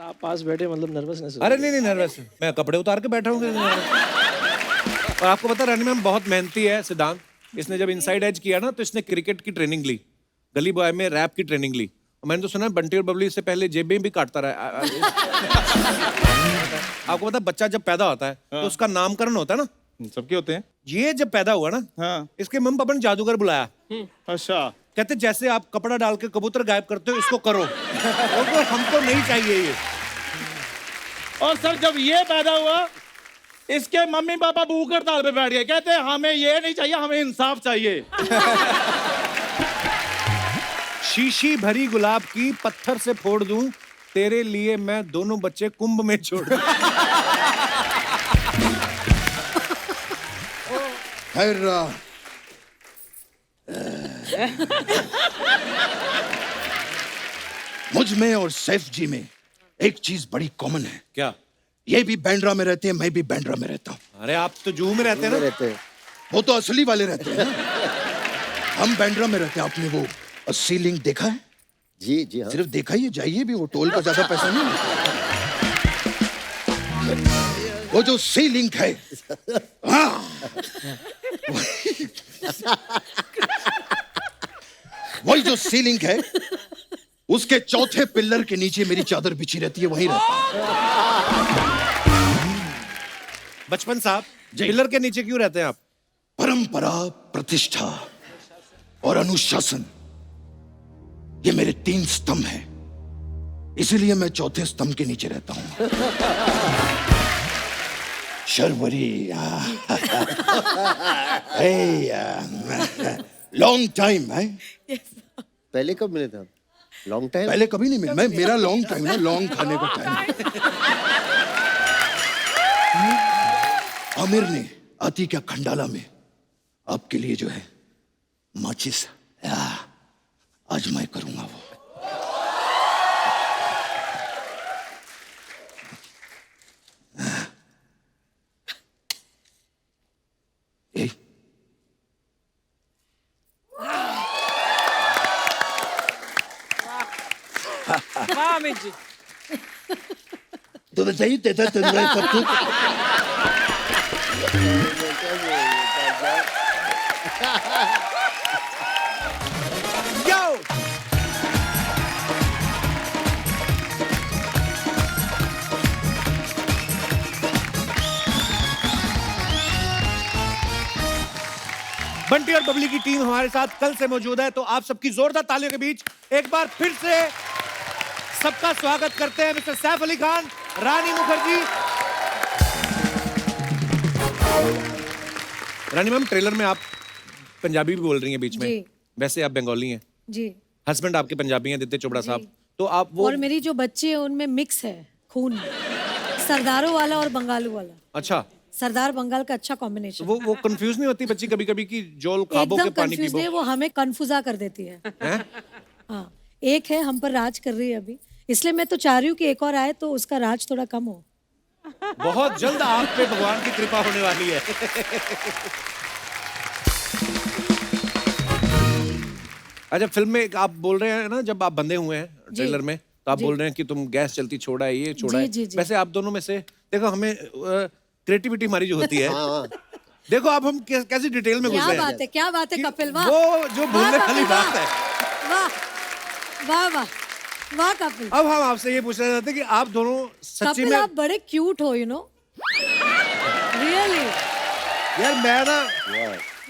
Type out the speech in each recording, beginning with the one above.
आप पास बैठे मतलब नर्वसनेस। अरे नहीं नर्वस, मैं कपड़े उतार के बैठा हूँ। और आपको पता रानी मैम बहुत मेहनती है। सिद्धांत, इसने जब इनसाइड एज किया ना तो इसने क्रिकेट की ट्रेनिंग ली, गली बॉय में रैप की ट्रेनिंग ली। और मैंने तो सुना बंटी और बबली से पहले जेबें भी काटता रहा। आपको पता बच्चा जब पैदा होता है तो उसका नामकरण होता है ना, सबके होते हैं। ये जब पैदा हुआ ना, हाँ। इसके मम्मी पापा ने जादूगर बुलाया। अच्छा। कहते जैसे आप कपड़ा डाल के कबूतर गायब करते हो इसको करो। और तो हमको नहीं चाहिए ये। और सर जब ये पैदा हुआ इसके मम्मी पापा भूख हड़ताल पे बैठ गए, कहते हैं हमें ये नहीं चाहिए, हमें इंसाफ चाहिए। शीशी भरी गुलाब की पत्थर से फोड़ दूं, तेरे लिए मैं दोनों बच्चे कुंभ में छोड़ दूं। खैर मुझ में और सैफ जी में एक चीज बड़ी कॉमन है। क्या? ये भी बैंड्रा में रहते हैं, मैं भी बैंड्रा में रहता हूँ। अरे आप तो जूहू में रहते हैं ना? वो तो असली वाले रहते हैं। हम बैंड्रा में रहते हैं। आपने वो अस्सी लिंक देखा है? जी जी हाँ। सिर्फ देखा ही, जाइए भी, वो टोल का ज्यादा पैसा नहीं लगता। वो जो सी लिंक है, हाँ, वही जो सी लिंक है, उसके चौथे पिल्लर के नीचे मेरी चादर बिछी रहती है, वहीं रहता हूं। बचपन साहब, पिलर के नीचे क्यों रहते हैं आप? परंपरा, प्रतिष्ठा और अनुशासन, ये मेरे 3 स्तंभ हैं। इसीलिए मैं चौथे स्तंभ के नीचे रहता हूं। शर्वरी, लॉन्ग टाइम है। पहले कब मिले थे आप? Long time? पहले कभी नहीं मिला। मेरा लॉन्ग टाइम है, लॉन्ग खाने का टाइम। आमिर ने आती क्या खंडाला में आपके लिए जो है माचिस, आज मैं करूंगा वो। अमित जी तो बताइए तेता तंदुरा सब कुछ। बंटी और बबली की टीम हमारे साथ कल से मौजूद है, तो आप सबकी जोरदार तालियों के बीच एक बार फिर से सबका स्वागत करते हैं मिस्टर सैफ अली खान, रानी मुखर्जी। रानी मैम, ट्रेलर में आप पंजाबी भी बोल रही हैं बीच में। वैसे आप बंगाली हैं जी। हस्बैंड आपके पंजाबी हैं, आदित्य चोपड़ा साहब। तो आप वो, और मेरी जो बच्ची है उनमें मिक्स है खून, सरदारों वाला और बंगालू वाला। अच्छा, सरदार बंगाल का अच्छा कॉम्बिनेशन। वो कंफ्यूज नहीं होती बच्ची कभी-कभी कि जोल खाबो के एकदम पानी कंफ्यूज पीबो? नहीं, वो हमें कंफ्यूजा कर देती है। हाँ, एक है हम पर राज कर रही है अभी, इसलिए मैं तो चाह रही हूँ कि एक और आए तो उसका राज थोड़ा कम हो। बहुत जल्द आप पे भगवान की कृपा होने वाली है। अच्छा, फिल्म में आप बोल रहे हैं ना, जब आप बंधे हुए हैं ट्रेलर में, तो आप बोल रहे हैं कि तुम गैस चलती छोड़ा है, ये छोड़ा है। वैसे आप दोनों में से देखो, हमें क्रिएटिविटी हमारी जो होती है, देखो अब हम कैसी डिटेल में घुस रहे हैं। क्या बात है कपिल, वाह। वो जो बोलने वाली बात है, वाह वाह वाह वाह कपिल। अब हम आपसे ये पूछना चाहते हैं कि आप दोनों सच्ची कपिल में, आप बड़े क्यूट हो, यू नो, रियली यार मैं ना,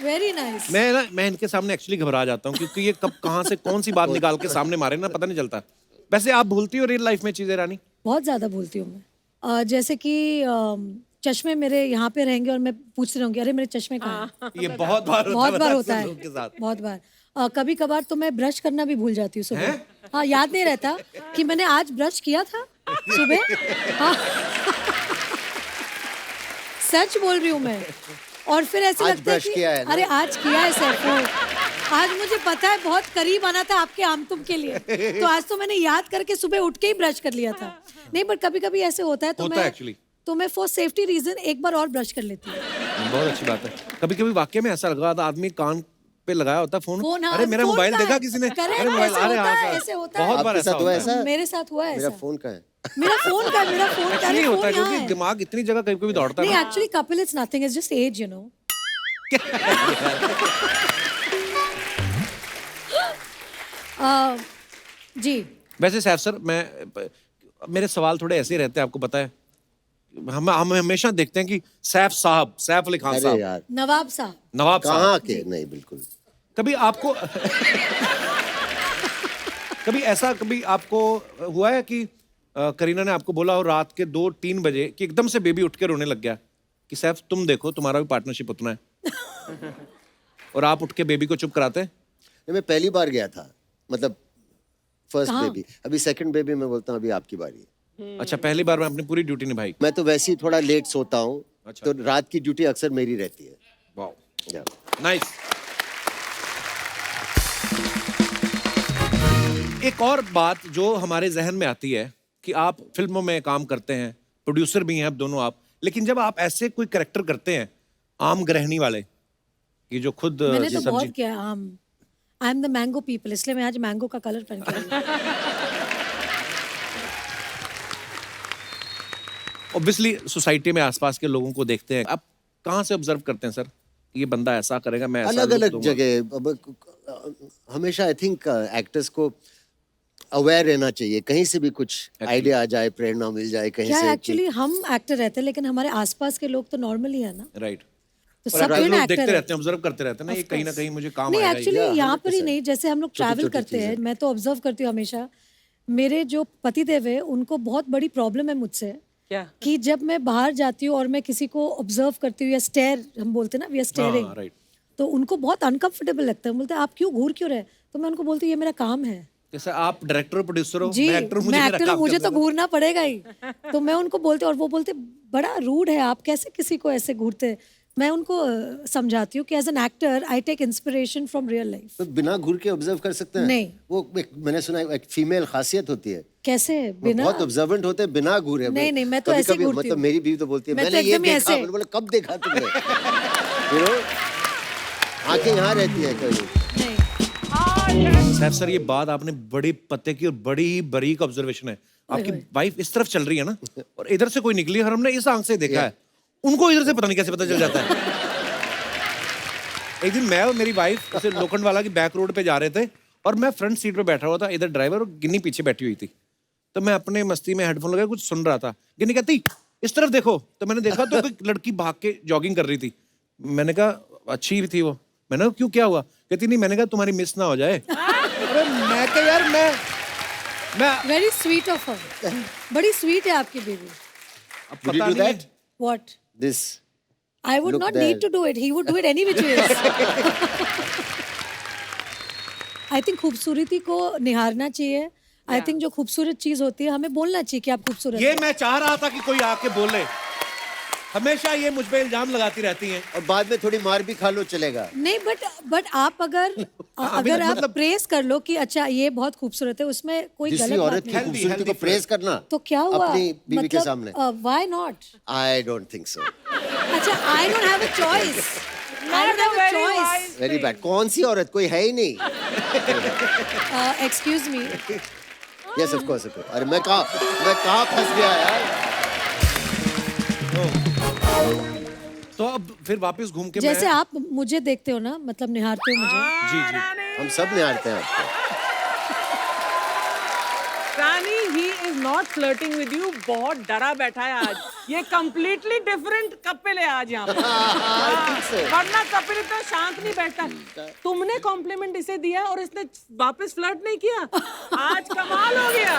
वेरी नाइस। मैं इनके सामने एक्चुअली घबरा जाता हूँ, क्योंकि ये कब कहाँ से कौन सी बात निकाल के सामने मारे ना, पता नहीं चलता। वैसे आप भूलती हो रियल लाइफ में चीजें रानी? बहुत ज्यादा भूलती हूँ मैं। जैसे कि चश्मे मेरे यहाँ पे रहेंगे और मैं पूछती रहूंगी, अरे मेरे चश्मे कहाँ हैं? ये बहुत बार होता है लोगों के साथ। बहुत बार। कभी कभार तो मैं ब्रश करना भी भूल जाती हूँ सुबह। हाँ, याद नहीं रहता कि मैंने आज ब्रश किया था सुबह। हाँ। सच बोल रही हूँ मैं। और फिर ऐसे लगता है कि अरे आज किया है सर, आज मुझे पता है बहुत करीब आना था आपके आमतुम के लिए, तो आज तो मैंने याद करके सुबह उठ के ही ब्रश कर लिया था। नहीं, पर कभी कभी ऐसे होता है तो मैं फॉर सेफ्टी रीजन एक बार और ब्रश कर लेती हूँ। बहुत अच्छी बात है। कभी कभी वाकई में ऐसा लगा था आदमी कान पे लगाया होता फोन, फोन, हाँ, अरे मेरा फोन मोबाइल का देखा है। किसी ने, Correct, अरे मोबाइल, ऐसे अरे होता है, हाँ ऐसे होता है। बहुत बार आपके ऐसा साथ हुआ होता है। ऐसा? मेरे साथ हुआ है मेरा ऐसा। फोन का है। मेरा फोन का नहीं होता है क्योंकि है। दिमाग इतनी जगह कहीं पे भी दौड़ता है नहीं, ना। Actually Kapil it's nothing, it's just age, you know. जी वैसे सैफ सर, मेरे सवाल थोड़े ऐसे ही रहते हैं, आपको पता है। हम हमेशा देखते हैं कि सैफ साहब, सैफ अली खान अरे साहब, यार, नवाब साहब, नवाब साहब, कहाँ के? नहीं, बिल्कुल। कभी आपको कभी आपको हुआ है कि करीना ने आपको बोला हो रात के 2-3 बजे कि एकदम से बेबी उठ के रोने लग गया कि सैफ तुम देखो तुम्हारा भी पार्टनरशिप उतना है, और आप उठ के बेबी को चुप कराते हैं? नहीं, मैं पहली बार गया था, मतलब फर्स्ट कहाँ? बेबी। अभी सेकंड बेबी मैं बोलता हूँ अभी आपकी बारी है। अच्छा, पहली बार में अपनी पूरी ड्यूटी निभाई। मैं तो वैसे ही थोड़ा लेट सोता हूँ, अच्छा। तो रात की ड्यूटी अक्सर मेरी रहती है। वाओ, या। नाइस। एक और बात जो हमारे जहन में आती है कि आप फिल्मों में काम करते हैं, प्रोड्यूसर भी हैं आप दोनों आप, लेकिन जब आप ऐसे कोई कैरेक्टर करते हैं आम गृहिणी वाले कि जो खुद मैंने तो सब्जी, बहुत किया। I am the mango people, इसलिए मैं आज मैंगो का कलर पहन के आई हूँ। ऑब्वियसली सोसाइटी में आसपास के लोगों को देखते हैं, आप कहाँ से ऑब्जर्व करते हैं सर ये बंदा ऐसा करेगा, मैं ऐसा अलग look अलग दूंगा? जगह। अब हमेशा आई थिंक एक्टर्स को अवेयर रहना चाहिए, कहीं से भी कुछ आइडिया आ जाए, प्रेरणा मिल जाए कहीं क्या से। एक्चुअली हम एक्टर रहते हैं, लेकिन हमारे आसपास के लोग तो नॉर्मल ही है ना, राइट। तो और सब आप कोई ना लोग एक्टर देखते है। रहते हैं, ऑब्जर्व करते रहते हैं ना, ये कहीं ना कहीं मुझे काम नहीं, आएगा ही। एक्चुअली यहाँ पर ही 100%। नहीं, जैसे हम लोग ट्रैवल छोटी करते हैं, चीजें। मैं तो ऑब्जर्व करती हूँ हमेशा। मेरे जो पतिदेव है उनको बहुत बड़ी प्रॉब्लम है मुझसे, क्या? कि जब मैं बाहर जाती हूँ और मैं किसी को ऑब्जर्व करती हूँ या स्टेयर, हम बोलते हैं ना, वी आर स्टेयरिंग, राइट। तो उनको बहुत अनकंफर्टेबल लगता है। बोलते हैं आप क्यों घूर क्यों रहे, तो मैं उनको बोलती हूँ ये मेरा काम है। जैसे आप डायरेक्टर और प्रोड्यूसर हो, जी, मैं एक्टर हूँ, मैं मेरा एक्टर हूँ, काम मुझे करना तो घूरना पड़ेगा ही। तो मैं उनको बोलती हूँ और वो बोलते बड़ा रूड है, आप कैसे किसी को ऐसे घूरते। मैं उनको समझाती हूँ कि as an actor I take inspiration from real life. तो बिना घूर के ऑब्जर्व कर सकते हैं? नहीं। वो मैंने सुना है एक फीमेल खासियत होती है, कैसे? वो बिना, बहुत ऑब्जर्वेंट होते हैं बिना घूरे। नहीं, नहीं, मैं तो ऐसे ही घूरती मतलब हूँ। मेरी बीवी तो बोलती है मैं तो मैंने ये एकदम ही देखा। ऐसे। मैंने बोला कब देखा तुमने? यू नो, आंखें यहाँ रहती है कहीं। नहीं, सैफ सर, ये बात आपने बड़ी पते की और बड़ी ही बारीक ऑब्जर्वेशन है। आपकी वाइफ इस तरफ चल रही है ना, और इधर से कोई निकली और हमने इस आंख से देखा है, उनको इधर से पता नहीं कैसे पता चल जाता है। एक दिन मैं और मेरी वाइफ ऐसे लोखंड वाला की बैक रोड पे जा रहे थे, और मैं फ्रंट सीट पे बैठा हुआ था, इधर ड्राइवर और गिन्नी पीछे बैठी हुई थी। तो मैं अपने मस्ती में हेडफोन लगाए कुछ सुन रहा था, गिन्नी कहती इस तरफ देखो, तो मैंने देखा तो कोई लड़की भाग के जॉगिंग कर रही थी। मैंने कहा अच्छी थी वो। मैंने कहा क्यों, क्या हुआ? कहती नहीं, मैंने कहा तुम्हारी मिस ना हो जाए। अरे मैं क्या यार, मैं वेरी स्वीट ऑफ हर, बड़ी स्वीट है आपकी बेबी। अब Would you पता do नहीं that? What? This I would Look not there. need to do it. He would do it any which ways. I think खूबसूरती को निहारना चाहिए। I think जो खूबसूरत चीज होती है हमें बोलना चाहिए कि आप खूबसूरत ये हैं। मैं चाह रहा था कि कोई आके बोले। हमेशा ये मुझ पे इल्जाम लगाती रहती हैं। और बाद में थोड़ी मार भी खा लो चलेगा। नहीं, बट आप अगर आप मतलब- प्रेस कर लो कि अच्छा ये बहुत खूबसूरत है, उसमें कोई किसी गलत औरत बात की नहीं। Healthy, खूबसूरती को healthy प्रेस करना तो क्या हुआ? अपनी बीवी के सामने? Why not? I don't think so. अच्छा, I don't have a choice. I don't have a choice. Very bad. कौन सी औरत? कोई है ही नहीं। Excuse me. Yes of course. अरे मैं कहाँ फंस गया यार। तो अब फिर वापस घूम के जैसे मैं... आप मुझे देखते हो ना, मतलब निहारते हो मुझे। जी जी। हम सब निहारते हैं आपको। रानी, he is not flirting with you. बहुत डरा बैठा है आज। ये completely different कपिल है आज यहाँ पे। वरना कपिल इतना शांत नहीं बैठता। तुमने कॉम्प्लीमेंट इसे दिया और इसने वापस फ्लर्ट नहीं किया। आज कमाल हो गया।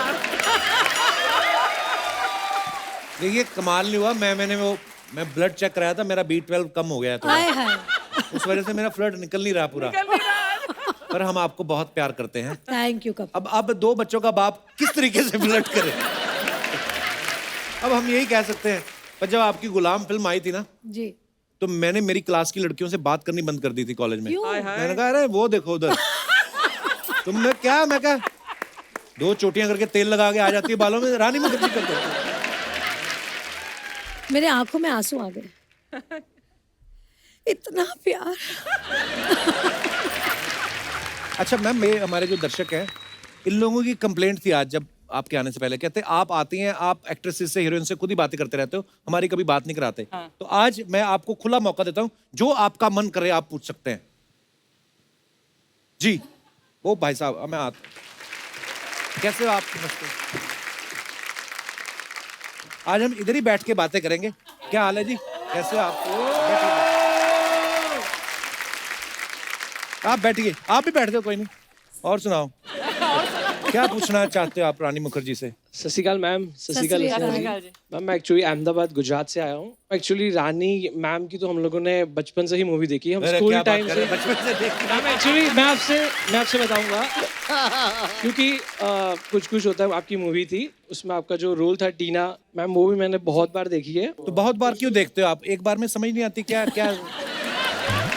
देखिए कमाल नहीं हुआ, मैं ब्लड चेक कराया था, मेरा B12 कम हो गया था, हाय हाय। उस वजह से मेरा फ्लड निकल नहीं रहा पूरा। पर हम आपको बहुत प्यार करते हैं। Thank you Kapil. अब 2 बच्चों का बाप किस तरीके से फ्लर्ट करे, अब हम यही कह सकते हैं। पर जब आपकी गुलाम फिल्म आई थी ना, जी, तो मैंने मेरी क्लास की लड़कियों से बात करनी बंद कर दी थी कॉलेज में। क्यों? मैंने कहा अरे वो देखो उधर। तुमने क्या, मैं क्या 2 चोटियां करके तेल लगा के आ जाती है बालों में, रानी मुखर्जी करते हो। मेरे आंखों में आंसू आ गए। इतना प्यार। अच्छा मैम, ये हमारे जो दर्शक हैं, इन लोगों की कंप्लेंट थी आज जब आपके आने से पहले, कहते आप आती हैं, आप एक्ट्रेसेस से, हीरोइन से खुद ही बातें करते रहते हो, हमारी कभी बात नहीं कराते। तो आज मैं आपको खुला मौका देता हूं, जो आपका मन करे आप पूछ सकते हैं। जी वो भाई साहब, मैं कैसे हो आप? नमस्ते। आज हम इधर ही बैठ के बातें करेंगे। क्या हाल है जी, कैसे हो आप? आप बैठिए, आप भी बैठ जाओ, कोई नहीं। और सुनाओ, क्या पूछना चाहते हो आप रानी मुखर्जी से? सत श्री अकाल मैम। सत श्री अकाल मैम। मैं एक्चुअली अहमदाबाद गुजरात से आया हूँ। एक्चुअली रानी मैम की तो हम लोगों ने बचपन से ही मूवी देखी है, हम स्कूल टाइम से बचपन से देखते हैं। मैम एक्चुअली मैं आपसे बताऊंगा, क्योंकि कुछ होता है आपकी मूवी थी, उसमें आपका जो रोल था टीना मैम, वो भी मैंने बहुत बार देखी है। तो बहुत बार क्यों देखते हो आप? एक बार में समझ नहीं आती क्या? क्या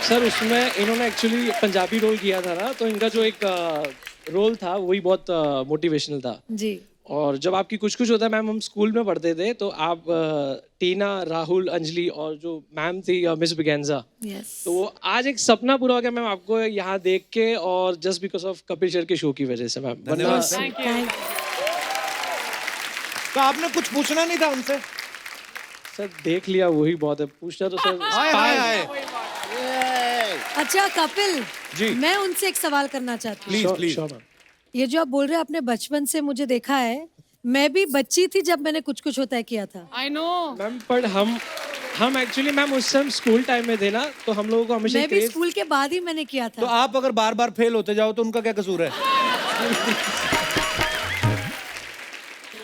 सर उसमें इन्होंने एक्चुअली पंजाबी रोल किया था ना, तो इनका जो एक रोल था वही बहुत मोटिवेशनल था जी। और जब आपकी कुछ होता है मैम, हम स्कूल में पढ़ते थे, तो आप टीना, राहुल, अंजलि और जो मैम थी मिस बिगेंजा, तो वो आज एक सपना पूरा हो गया मैम आपको यहाँ देख के, और just because of Kapil Sharma के शो की वजह से मैम। तो आपने कुछ पूछना नहीं था उनसे? सर देख लिया वही बहुत है, पूछना तो सर। अच्छा कपिल जी, मैं उनसे एक सवाल करना चाहती हूँ। प्लीज। ये जो आप बोल रहे हैं आपने बचपन से मुझे देखा है, मैं भी बच्ची थी जब मैंने कुछ होता है किया था। आई नो मैम, पर हम एक्चुअली मैम उस टाइम स्कूल टाइम में थे ना, तो हम लोगों को हमेशा मैं भी स्कूल के बाद ही मैंने किया तो था। आप अगर बार बार फेल होते जाओ तो उनका क्या कसूर है?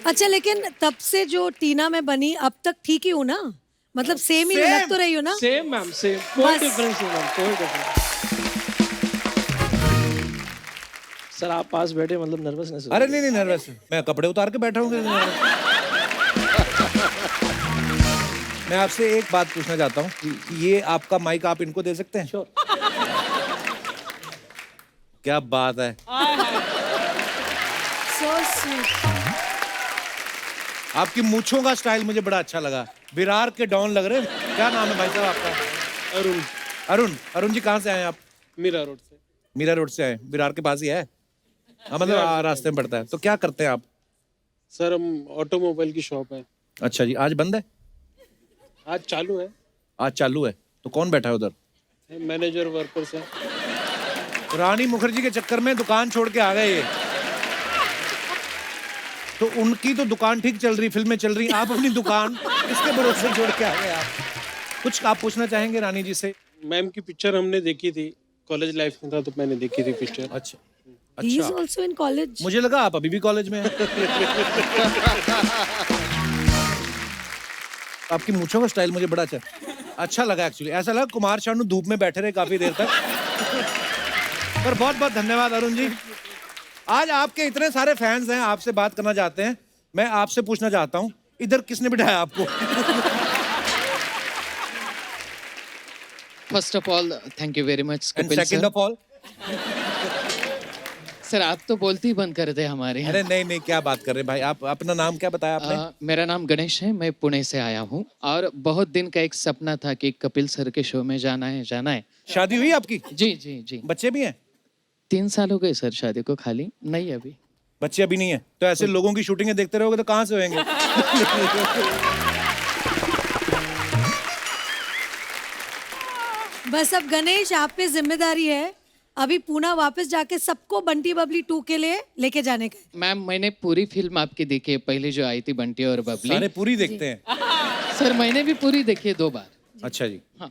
अच्छा लेकिन तब से जो टीना में बनी अब तक ठीक ही हूँ ना, मतलब सेम ही लग तो रही हो ना? सेम मैम, सेम, कोई डिफरेंस नहीं मैम, कोई डिफरेंस। सर आप पास बैठे, मतलब नर्वसनेस? अरे नहीं नर्वस, मैं कपड़े उतार के बैठा हूँ। मैं आपसे एक बात पूछना चाहता हूँ कि ये आपका माइक आप इनको दे सकते हैं? श्योर। क्या बात है, So sweet। आपकी मूंछों का स्टाइल मुझे बड़ा अच्छा लगा, विरार के डॉन लग रहे हैं। क्या नाम है भाई साहब आपका? अरुण जी, कहाँ से आए आप? मीरा रोड से। मीरा रोड से आए, विरार के पास ही है? हाँ, मतलब रास्ते में पड़ता है। तो क्या करते हैं आप? सर हम ऑटोमोबाइल की शॉप है। अच्छा जी, आज बंद है? आज चालू है। आज चालू है, तो कौन बैठा है उधर? मैनेजर, वर्कर्स है। रानी मुखर्जी के चक्कर में दुकान छोड़ के आ गए ये। तो उनकी तो दुकान ठीक चल रही, फिल्में चल रही, आप अपनी दुकान इसके भरोसे छोड़ के आ गए आप। कुछ आप पूछना चाहेंगे रानी जी से? मैम की पिक्चर हमने देखी थी, कॉलेज लाइफ में था तो मैंने देखी थी पिक्चर। अच्छा He is also in college। मुझे लगा आप अभी भी कॉलेज में हैं। आपकी मूंछों का स्टाइल मुझे बड़ा अच्छा लगा एक्चुअली। ऐसा लगा कुमार शानू धूप में बैठे रहे काफी देर तक। पर बहुत बहुत धन्यवाद अरुण जी। आज आपके इतने सारे फैंस हैं, आपसे बात करना चाहते हैं। मैं आपसे पूछना चाहता हूँ, इधर किसने बिठाया आपको? First of all thank you very much and Kapil second sir. Of all sir आप तो बोलते ही बंद कर दे हमारे यहाँ। अरे नहीं, क्या बात कर रहे हैं भाई। आप अपना नाम क्या बताया आपने? मेरा नाम गणेश है, मैं पुणे से आया हूँ और बहुत दिन का एक सपना था कि कपिल सर के शो में जाना है। शादी हुई आपकी? जी। बच्चे भी हैं? 3 साल हो गए सर शादी को, खाली नहीं अभी। बच्चे अभी नहीं है? तो ऐसे लोगों की शूटिंगें देखते रहोगे तो कहाँ से होंगे? बस अब गणेश आप पे जिम्मेदारी है, अभी पूना वापस जाके सबको बंटी बबली 2 के लिए लेके जाने का। मैम मैंने पूरी फिल्म आपकी देखी है, पहले जो आई थी बंटी और बबली। सारे पूरी देखते हैं? सर मैंने भी पूरी देखी है 2 बार। अच्छा जी। हां,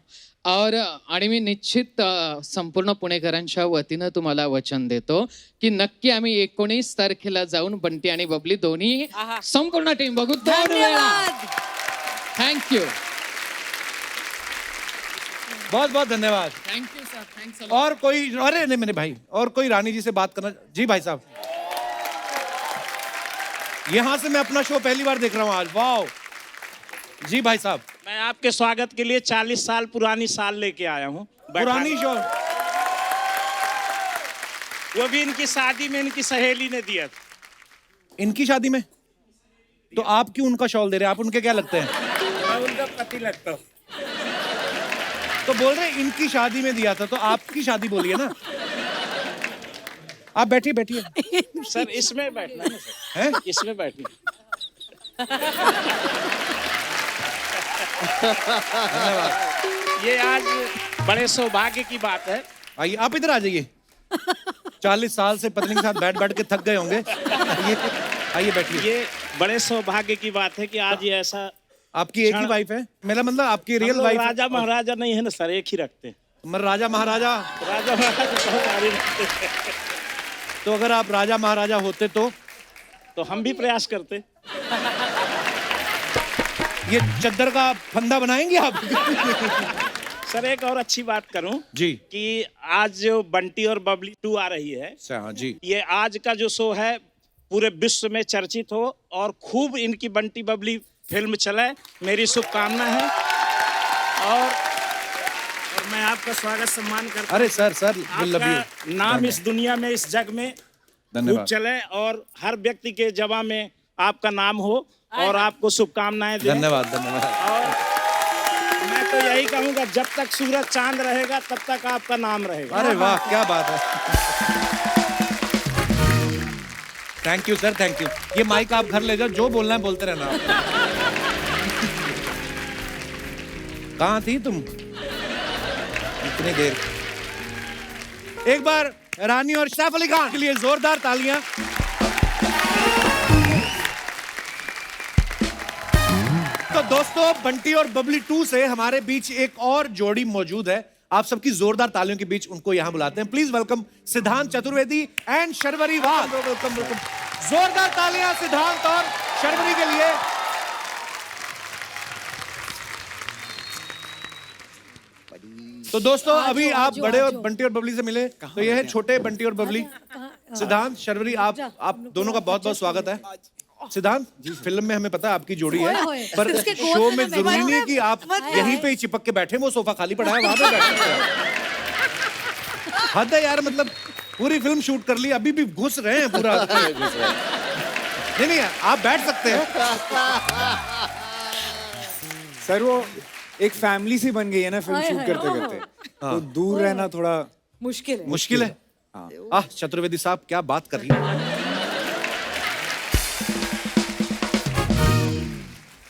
आणि मी निश्चित संपूर्ण पुणेकरांच्या वतीनं तुम्हाला वचन देतो की नक्की आम्ही 19 तारखेला जाऊन बंटी आणि बबली दोन्ही संपूर्ण टीम बघू 2 वेळा। थँक यू, बहुत बहुत धन्यवाद। Thank you sir, thanks a lot. और कोई? अरे नहीं मेरे भाई, और कोई रानी जी से बात करना? जी भाई साहब, यहाँ से मैं अपना शो पहली बार देख रहा हूँ आज। वाह जी भाई साहब। मैं आपके स्वागत के लिए 40 साल पुरानी साल लेके आया हूँ। पुरानी शो? वो भी इनकी शादी में इनकी सहेली ने दिया था। इनकी शादी में? तो आप क्यों उनका शॉल दे रहे हैं? आप उनके क्या लगते हैं? मैं उनका पति लगता हूँ। तो बोल रहे हैं इनकी शादी में दिया था, तो आपकी शादी बोलिए ना। आप बैठिए बैठिए। सर इसमें बैठना है ना सर, हैं? इसमें बैठना। ये आज बड़े सौभाग्य की बात है। आइए आप इधर आ जाइए। 40 साल से पत्नी के साथ बैठ बैठ के थक गए होंगे। आइए बैठिए। ये बड़े सौभाग्य की बात है कि आज ये ऐसा। आपकी एक ही वाइफ है? मेरा मतलब आपकी रियल वाइफ? राजा महाराजा नहीं है ना सर, एक ही रखते हैं। राजा महाराजा? राजा महाराजा बहुत सारे रखते हैं। तो अगर आप राजा महाराजा होते तो हम भी प्रयास करते। ये चद्दर का फंदा बनाएंगे आप? सर एक और अच्छी बात करूं जी कि आज जो बंटी और बबली 2 आ रही है, हाँ जी, ये आज का जो शो है पूरे विश्व में चर्चित हो और खूब इनकी बंटी बबली फिल्म चले, मेरी शुभकामना है। और मैं आपका स्वागत सम्मान करता हूं। अरे सर we love you। आपका नाम इस दुनिया में, इस जग में खूब चले और हर व्यक्ति के जवा में आपका नाम हो और आपको शुभकामनाएं दें। धन्यवाद। और मैं तो यही कहूंगा, जब तक सूरज चांद रहेगा तब तक आपका नाम रहेगा। अरे वाह क्या बात है। Thank you sir, thank you. ये माइक आप घर ले जाओ, जो बोलना है बोलते रहना आप। कहाँ थी तुम इतनी देर? एक बार रानी और सैफ अली खान के लिए जोरदार तालियां। तो दोस्तों बंटी और बबली 2 से हमारे बीच एक और जोड़ी मौजूद है। आप सबकी जोरदार तालियों के बीच उनको यहां बुलाते हैं। प्लीज वेलकम सिद्धांत Chaturvedi and Sharvari Wagh. Welcome welcome. जोरदार तालियां सिद्धांत और शर्वरी के लिए। तो दोस्तों अभी आप बड़े और बंटी और बबली से मिले, तो ये है छोटे बंटी और बबली। सिद्धांत, शर्वरी, आप दोनों का बहुत बहुत स्वागत है। सिद्धांत जी, फिल्म में हमें पता है आपकी जोड़ी है, पर शो में जरूरी नहीं है कि आप यहीं पे ही चिपक के बैठे। वो सोफा खाली पड़ा है, वहां पे बैठे। हद है यार, मतलब पूरी फिल्म शूट कर ली, अभी भी घुस रहे हैं पूरा। नहीं आप बैठ सकते हैं। सर वो एक फैमिली सी बन गई है ना फिल्म शूट करते करते, तो दूर रहना थोड़ा मुश्किल है। चतुर्वेदी साहब क्या बात कर रही है।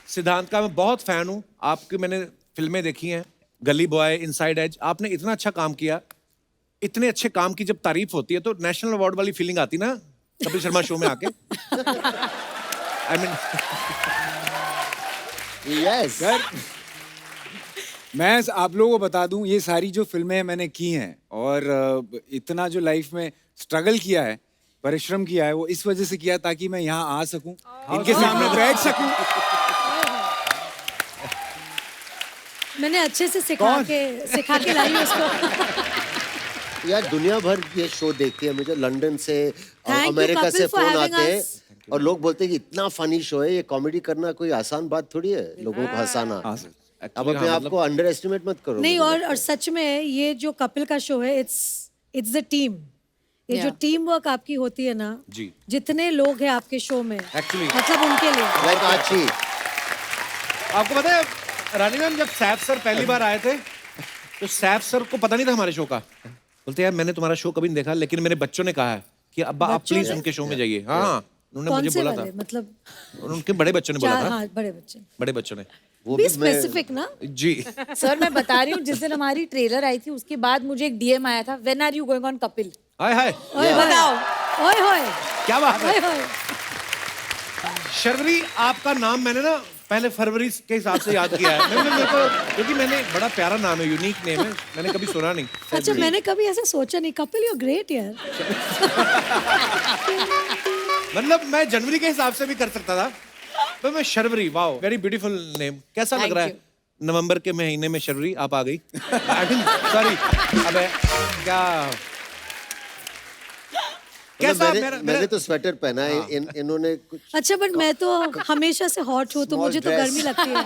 सिद्धांत का मैं बहुत फैन हूं, आपकी मैंने फिल्में देखी हैं, गली बॉय, इनसाइड एज। आपने इतना अच्छा काम किया। इतने अच्छे काम की जब तारीफ होती है तो नेशनल अवार्ड वाली फीलिंग आती ना कपिल शर्मा शो में आके। I mean yes sir. मैं आप लोगों को बता दूं, ये सारी जो फिल्में मैंने की हैं और इतना जो लाइफ में स्ट्रगल किया है, परिश्रम किया है, वो इस वजह से किया ताकि मैं यहाँ आ सकूं, इनके सामने बैठ सकूं। मैंने अच्छे से सिखा के लाई उसको। यार दुनिया भर ये शो देखती है, मुझे लंदन से, अमेरिका से फोन आते हैं और लोग बोलते हैं कि इतना फनी शो है। ये कॉमेडी करना कोई आसान बात थोड़ी है, लोगों को हंसाना। अब अपने आप को अंडर एस्टिमेट मत करो। नहीं, और सच में ये जो कपिल का शो है, इट्स द टीम। ये जो टीम वर्क आपकी होती है ना जी, जितने लोग हैं आपके शो में, एक्चुअली मतलब उनके लिए। लाइक आची, आपको पता है रानी मैम, जब सैफ सर पहली बार आए थे तो सैफ सर को पता नहीं था हमारे शो का। बोलते यार मैंने तुम्हारा शो कभी नहीं देखा, लेकिन मेरे बच्चों ने कहा है कि अब्बा आप प्लीज उनके शो में जाइए। हाँ, उन्होंने मुझे बोला था। मतलब उनके बड़े बच्चों ने बोला था। हाँ, बड़े बच्चों ने। वो भी स्पेसिफिक ना जी। सर मैं बता रही हूँ, जिस दिन हमारी ट्रेलर आई थी उसके बाद मुझे एक डीएम आया था, when are you going on Kapil. Hi hi, बताओ। ओए होए, क्या बात है। ओए होए। शर्वरी, आपका नाम मैंने ना पहले फरवरी के हिसाब से याद किया है। मेरे को, क्योंकि मैंने बड़ा प्यारा नाम है, यूनिक नेम है, मैंने कभी सुना नहीं। अच्छा, मैंने कभी ऐसा सोचा नहीं। कपिल यू ग्रेट यार। मतलब मैं जनवरी के हिसाब से भी कर सकता था, तो मैं Sharvari, wow very beautiful name. कैसा लग रहा है नवंबर के महीने में शर्वरी आप आ गई? सॉरी, अबे क्या कैसा? मैंने तो स्वेटर पहना है, इन्होंने कुछ। अच्छा, बट मैं तो हमेशा से हॉट हूँ, तो मुझे तो गर्मी लगती है।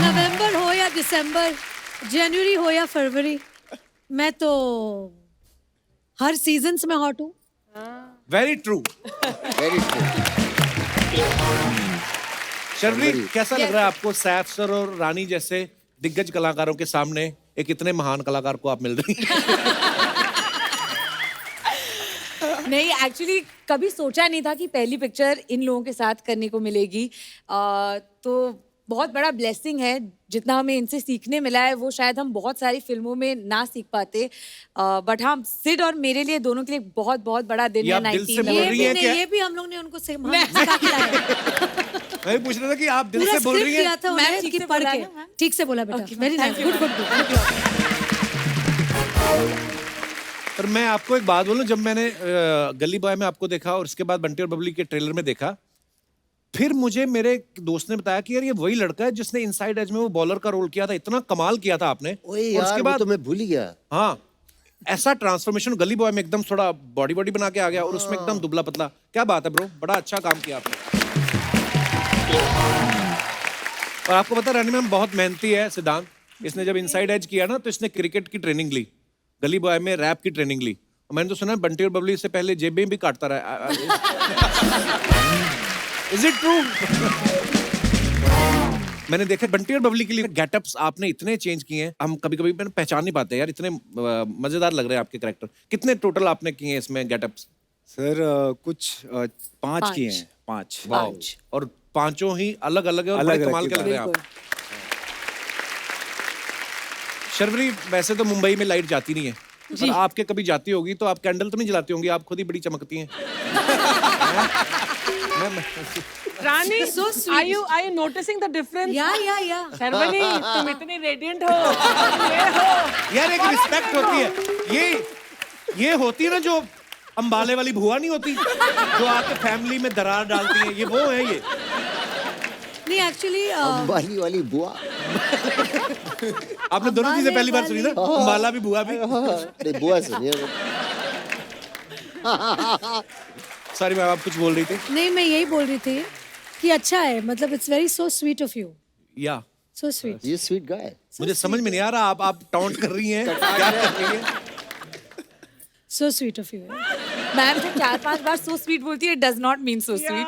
नवंबर हो या दिसंबर, जनवरी हो या फरवरी, मैं तो हर सीजन्स में हॉट हूँ। Very true, very true. Sharvari कैसा लग रहा है आपको सैफ सर और रानी जैसे दिग्गज कलाकारों के सामने एक इतने महान कलाकार को आप मिल रही हैं। नहीं, एक्चुअली कभी सोचा नहीं था कि पहली पिक्चर इन लोगों के साथ करने को मिलेगी। तो बहुत बड़ा ब्लेसिंग है। जितना हमें इनसे सीखने मिला है वो शायद हम बहुत सारी फिल्मों में ना सीख पाते। बट हाँ, सिड और मेरे लिए दोनों के लिए बहुत बहुत बड़ा दिन है। 19 ये भी हम लोग ने उनको सिखा के लाया। मैं पूछ रहा था कि आप दिल से बोल रही हैं। मैं ठीक से पढ़ के ठीक से बोला बेटा। Very nice, good good good. पर मैं आपको एक बात बोलूं, जब मैंने गली बॉय में आपको देखा और उसके बाद बंटी और बबली के ट्रेलर में देखा, फिर मुझे मेरे दोस्त ने बताया कि यार ये वही लड़का है जिसने इनसाइड एज में वो बॉलर का रोल किया था। इतना कमाल किया था आपने। और उसके बाद तो मैं भूल ही गया। हाँ, ऐसा ट्रांसफॉर्मेशन गली बॉय में एकदम थोड़ा बॉडी बना के आ गया और उसमें एकदम दुबला पतला। क्या बात है ब्रो, बड़ा अच्छा काम किया आपने। और आपको पता, रानी मैम बहुत मेहनती है। सिद्धांत, इसने जब इनसाइड एज किया ना तो इसने क्रिकेट की ट्रेनिंग ली, गली बॉय में रैप की ट्रेनिंग ली। और मैंने तो सुना बंटी और बबली से पहले जेबें भी काटता रहा। Is it true? मैंने देखा बंटी और बबली के लिए गेटअप्स आपने इतने चेंज किए हैं, हम कभी कभी पहचान नहीं पाते यार। इतने मजेदार लग रहे हैं आपके कैरेक्टर। कितने टोटल आपने किए हैं इसमें गेटअप्स? सर कुछ 5 किए हैं। 5। और पांचों ही अलग अलग है और बड़े कमाल के लग रहे हैं आप। शर्वरी, वैसे तो मुंबई में लाइट जाती नहीं है, पर आपके कभी जाती होगी तो आप कैंडल तो नहीं जलाती होंगी, आप खुद ही बड़ी चमकती हैं। रानी, are you noticing the difference? या शर्वरी, तुम इतनी रेडिएंट हो। ये हो यार, एक रिस्पेक्ट होती है। ये होती है ना जो अंबाले वाली बुआ नहीं होती जो आके फैमिली में दरार डालती है, ये वो है। ये नहीं, एक्चुअली अंबाली वाली बुआ। आपने दोनों चीजें पहली बार सुनी ना, अंबाला भी बुआ भी। नहीं, बुआ सुनिए। सॉरी मैम, आप कुछ बोल रही थी? नहीं, मैं यही बोल रही थी कि अच्छा है, मतलब it's very so sweet of you. या सो स्वीट। ये स्वीट गाय। मुझे समझ में नहीं आ रहा आप टॉन्ट कर रही हैं, क्या कर रही हैं? So sweet of you. Ma'am जो 4-5 बार सो स्वीट बोलती है, does not mean so sweet.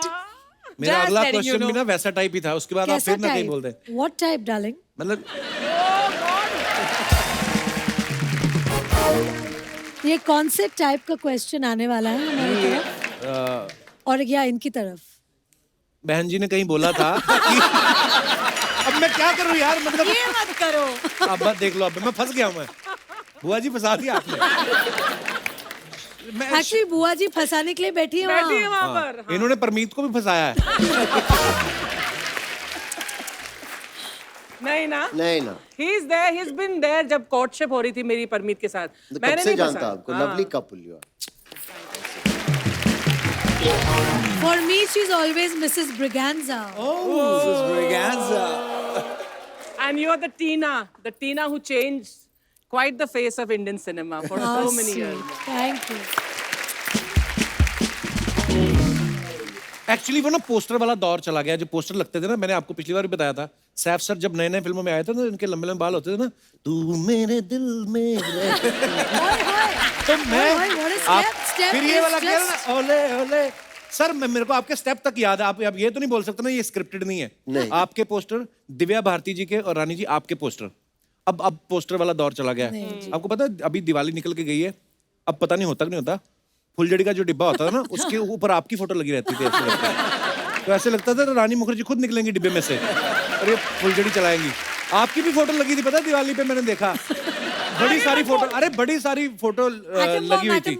मेरा अगला क्वेश्चन भी ना वैसा टाइप ही था, उसके बाद आप फिर ना कहीं बोल दें। What type darling? मतलब ये कौन से टाइप का क्वेश्चन आने वाला है हमारी तरफ और या इनकी तरफ? बहन जी ने कहीं बोला था कि अब मैं क्या करूं यार, मतलब ये मत करो। अब बस देख लो, अब मैं फंस गया हूं। मैं बुआ जी फंसा दिया आपने। एक्चुअली बुआ जी फंसाने के लिए बैठी है वहाँ पर। हाँ। इन्होंने परमीत को भी फंसाया है। नहीं ना, नहीं ना। he is there, he's been there जब कोर्टशिप हो रही थी मेरी परमीत के साथ। मैंने नहीं जानता आपको। Lovely couple you are. For me, she's always Mrs. Braganza. Mrs. Braganza. And you're the Tina who changed quite the face of Indian cinema for so many years. Thank you. Actually वो ना poster वाला दौर चला गया। जो poster लगते थे ना, मैंने आपको पिछली बार भी बताया था, सैफ सर जब नए नए फिल्मों में आए थे ना, इनके लंबे लंबे बाल होते थे ना, तू मेरे दिल में तो मैं फिर ये वाला किया ना, ओले ओले। सर मेरे को आपके स्टेप तक याद है। आप अब ये तो नहीं बोल सकते ना ये स्क्रिप्टेड नहीं है। नहीं। आपके पोस्टर, दिव्या भारती जी के और रानी जी आपके पोस्टर, अब पोस्टर वाला दौर चला गया। आपको पता है अभी दिवाली निकल के गई है, अब पता नहीं होता कि नहीं होता, फुलझड़ी का जो डिब्बा होता था ना उसके ऊपर आपकी फोटो लगी रहती थी। ऐसे लगता है। तो ऐसे लगता था तो रानी मुखर्जी खुद निकलेंगी डिब्बे में से और ये फुलझड़ी चलाएंगी। आपकी भी फोटो लगी थी, पता दिवाली पे मैंने देखा बड़ी सारी फोटो। अरे बड़ी सारी फोटो लगी हुई थी।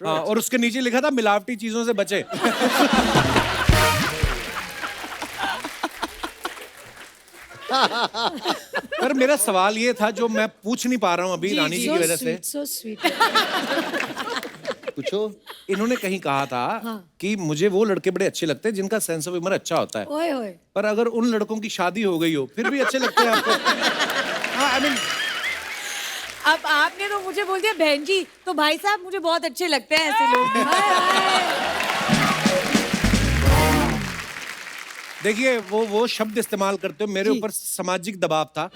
हाँ, और उसके नीचे लिखा था मिलावटी चीजों से बचे। पर मेरा सवाल ये था जो मैं पूछ नहीं पा रहा हूँ अभी रानी जी की वजह से। So sweet. पूछो। इन्होंने कहीं कहा था कि मुझे वो लड़के बड़े अच्छे लगते हैं जिनका सेंस ऑफ ह्यूमर अच्छा होता है। ओए ओए। पर अगर उन लड़कों की शादी हो गई हो फिर भी अच्छे लगते हैं आपको? हाँ, I mean, अब आपने तो मुझे बोल दिया बहन जी, तो भाई साहब मुझे बहुत अच्छे लगते हैं ऐसे लोग। देखिए वो शब्द इस्तेमाल करते हो, मेरे ऊपर सामाजिक दबाव था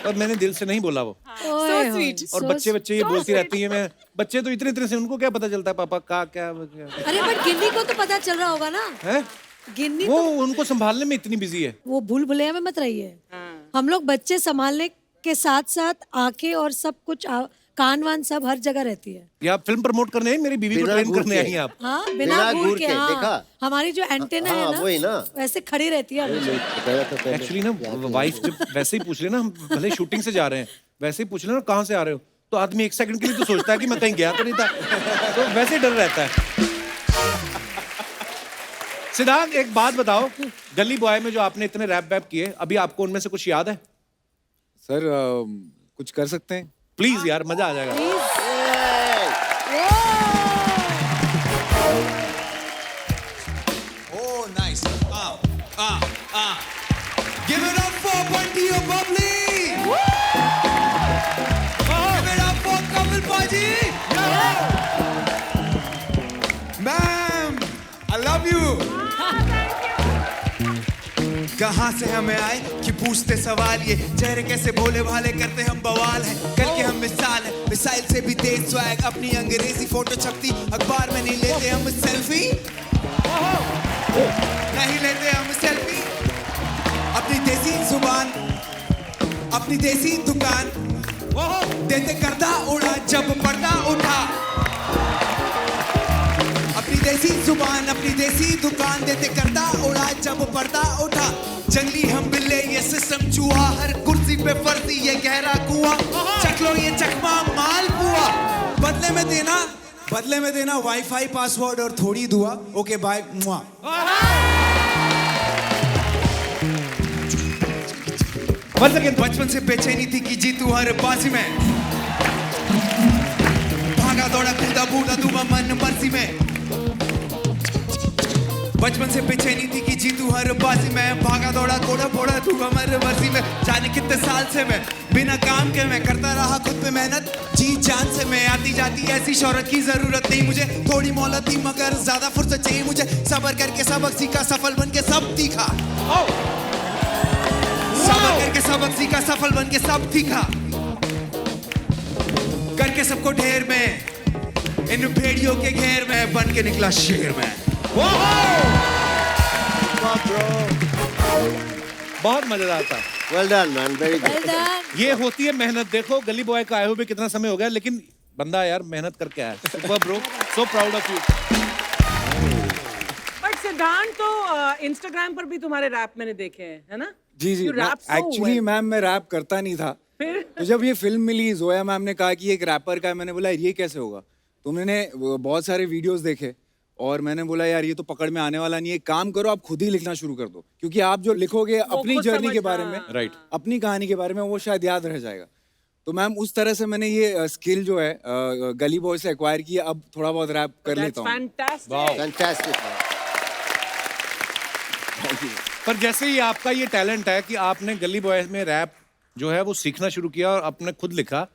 और मैंने दिल से नहीं बोला वो। So sweet. और बच्चे ये बोलती रहती है। मैं बच्चे तो इतने से, उनको क्या पता चलता है पापा का क्या। अरे बट गिन्नी को तो पता चल रहा होगा ना। है गिन्नी वो तो उनको संभालने में इतनी बिजी है। वो भूल भुलैया में मत रही है। हम लोग बच्चे संभालने के साथ साथ आंखें और सब कुछ कान वान सब हर जगह रहती है। ये आप फिल्म प्रमोट करने हैं, मेरी बीवी को ट्रेन करने आई हैं आप। हाँ, बिना घूर के। हाँ, देखा? हमारी जो एंटेना है ना, वही ना, वैसे खड़ी रहती है। एक्चुअली ना वाइफ जब वैसे ही पूछ ले ना, हम भले शूटिंग से जा रहे हैं, वैसे ही पूछ ले ना कहाँ से आ रहे हो, तो आदमी 1 सेकंड के लिए तो सोचता है कि मैं कहीं गया तो नहीं था, तो वैसे ही डर रहता है। सिद्धांत एक बात बताओ, गली बॉय में जो आपने इतने रैप वैप किए, अभी आपको उनमें से कुछ याद है? सर कुछ कर सकते हैं प्लीज यार, मजा आ जाएगा। Oh, nice. Give it up for Bunty or Bubbly. Give it up for Kapil Paji. Ma'am, I love you. कहाँ से हमें आए कि पूछते सवाल, ये चेहरे कैसे भोले भाले करते हम बवाल है, कल के हम मिसाल है, मिसाइल से भी तेज स्वैग, अपनी अंग्रेजी फोटो छपती अखबार में नहीं लेते हम सेल्फी, नहीं लेते हम सेल्फी, अपनी देसी जुबान अपनी देसी दुकान देते करदा उड़ा जब पर्दा उठा, अपनी देसी जुबान अपनी देसी दुकान देते करदा उड़ा जब पर्दा उठा, जंगली हम बिल्ले ये सिस्टम चूहा, हर कुर्सी पे फर्जी ये गहरा कुआं, चख लो ये चकमा माल पुआ, बदले में देना वाईफाई पासवर्ड और थोड़ी दुआ, ओके बाय मुआ। बचपन से बेचैनी थी कि जीतू हर बाजी में, भागा दौड़ा कूदा बूढ़ा दूंगा मन मर्जी में, बचपन से बेचैनी थी कि जीतू हर बाजी में, भागा दौड़ा कोड़ा फोड़ा दूंगा मन मर्जी में, जाने कितने साल से मैं बिना काम के मैं करता रहा खुद पे मेहनत, जी जान से मैं, आती जाती ऐसी शोहरत की जरूरत नहीं मुझे, थोड़ी मोहलत थी मगर ज्यादा फुर्सत चाहिए मुझे, सबर करके सबक सीखा सफल बन के सब तीखा, सबर करके सबक सीखा सफल बन के सब तीखा, करके सबको ढेर में इन भेड़ियों के घेर में बन के निकला शेर में। बहुत मजेदार था। Well done, man. Very good. Well done. ये होती है मेहनत। देखो गली बॉय का आए हुए कितना समय हो गया, लेकिन बंदा यार मेहनत करके आया। Super bro, so proud of you. But सिद्धांत तो इंस्टाग्राम पर भी तुम्हारे रैप मैंने देखे हैं, है ना? जी एक्चुअली मैम मैं रैप करता नहीं था, तो जब ये फिल्म मिली, जोया मैम ने कहा कि एक रैपर का है, मैंने बोला ये कैसे होगा, तो मैंने बहुत सारे वीडियोस देखे और मैंने बोला यार ये तो पकड़ में आने वाला नहीं है, काम करो आप खुद ही लिखना शुरू कर दो, क्योंकि आप जो लिखोगे अपनी जर्नी के बारे में, राइट, अपनी कहानी के बारे में, वो शायद याद रह जाएगा। तो मैम उस तरह से मैंने ये स्किल जो है गली बॉय से एक्वायर की, अब थोड़ा बहुत रैप कर लेता हूँ। फैंटास्टिक। पर जैसे ही आपका ये टैलेंट है कि आपने गली बॉय में रैप जो है वो सीखना शुरू किया और आपने खुद लिखा,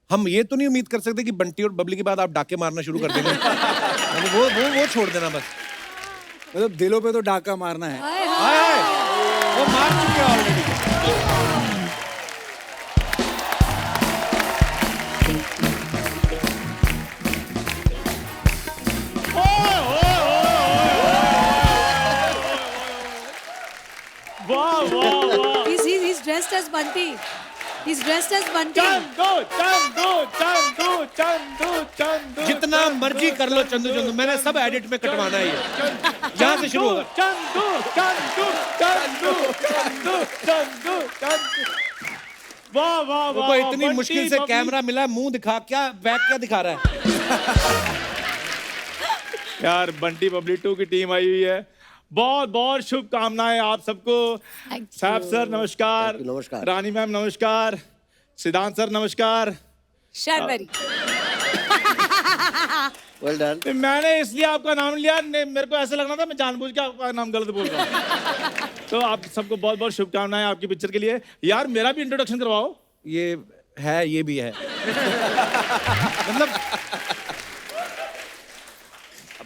हम ये तो नहीं उम्मीद कर सकते कि बंटी और बबली के बाद आप डाके मारना शुरू कर देंगे। वो छोड़ देना बस। मतलब दिलों पे तो डाका मारना है। वो मार चुके हैं already. He's dressed as Bunty. He's dressed as Bunty. Chandu. जितना मर्जी कर लो चंदू, मैंने सब एडिट में कटवाना है ये। यहाँ से शुरू होगा। वाह इतनी मुश्किल से कैमरा मिला, मुंह दिखा, क्या बैक क्या दिखा रहा है? यार बंटी बबली 2 की टीम आई हुई है, बहुत बहुत शुभकामनाएं आप सबको। साहब सर नमस्कार, नमस्कार। रानी मैम नमस्कार, सिद्धांत सर नमस्कार। Sharvari Well done. मैंने इसलिए आपका नाम लिया, मेरे को ऐसा लगना था मैं जानबूझ के आपका नाम गलत बोल रहा हूँ। तो आप सबको बहुत बहुत शुभकामनाएं आपकी पिक्चर के लिए। यार मेरा भी इंट्रोडक्शन करवाओ। ये है, ये भी है। मतलब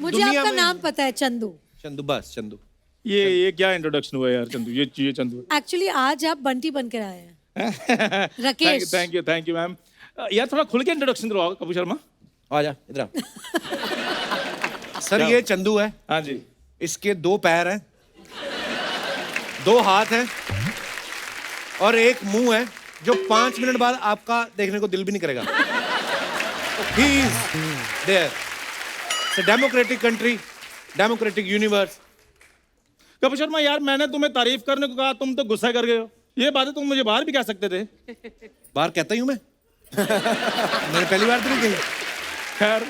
मुझे आपका नाम पता है, चंदू। चंदू, बस चंदू। ये क्या इंट्रोडक्शन हुआ यार चंदू? ये चंदू। एक्चुअली आज आप बंटी बनकर आए हैं। राकेश। Thank you ma'am. यार थोड़ा खुल के इंट्रोडक्शन करवाओ कपूर शर्मा। आ जा इधर। सर ये चंदू है। हाँ जी। इसके 2 पैर हैं, 2 हाथ हैं, और एक मुंह है जो 5 मिनट बाद आपका देखने को दिल भी नहीं करेगा। He is there. It's a democratic country, democratic universe. Kapil Sharma यार, मैंने तुम्हें तारीफ करने को कहा, तुम तो गुस्सा कर गए हो। ये बातें तुम मुझे बाहर भी कह सकते थे। बाहर कहता ही हूं मैं। मैंने पहली बार तो नहीं कही। खैर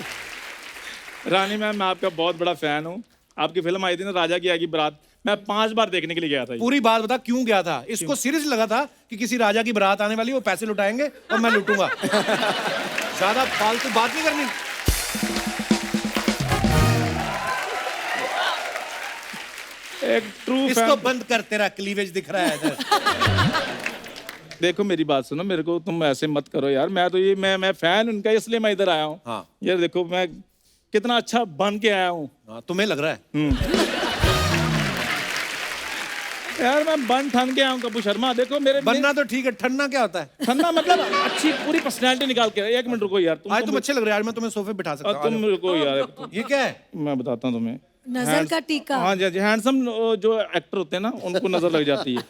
रानी मैम, मैं आपका बहुत बड़ा फैन हूँ। आपकी फिल्म आई थी ना, राजा की आएगी बारात, मैं 5 बार देखने के लिए गया था। पूरी बात बता, क्यों गया था? इसको सीरियस लगा था कि किसी राजा की बारात आने वाली, वो पैसे लुटाएंगे और मैं लूटूंगा। ज्यादा फालतू बात नहीं करनी। एक ट्रू इसको बंद कर, तेरा क्लीवेज दिख रहा है इधर। देखो मेरी बात सुनो, मेरे को तुम ऐसे मत करो यार। मैं तो ये मैं फैन उनका, इसलिए मैं इधर आया हूँ। हाँ। यार देखो मैं कितना अच्छा बन के आया हूँ। हाँ, तुम्हें लग रहा है? यार मैं बन ठन के आया हूँ कपूर शर्मा। देखो मेरे बनना तो ठीक है, ठन्ना क्या होता है? ठन्ना मतलब अच्छी पूरी पर्सनैलिटी निकाल के। एक मिनट रुको यार, आज तुम अच्छे लग रहे हो यार, मैं तुम्हें सोफे बिठा सकता हूँ। तुम रुको यार। ये क्या है? मैं बताता हूँ तुम्हें। नजर का टीका। हाँ जी, हैंडसम जो एक्टर होते हैं ना, उनको नजर लग जाती है।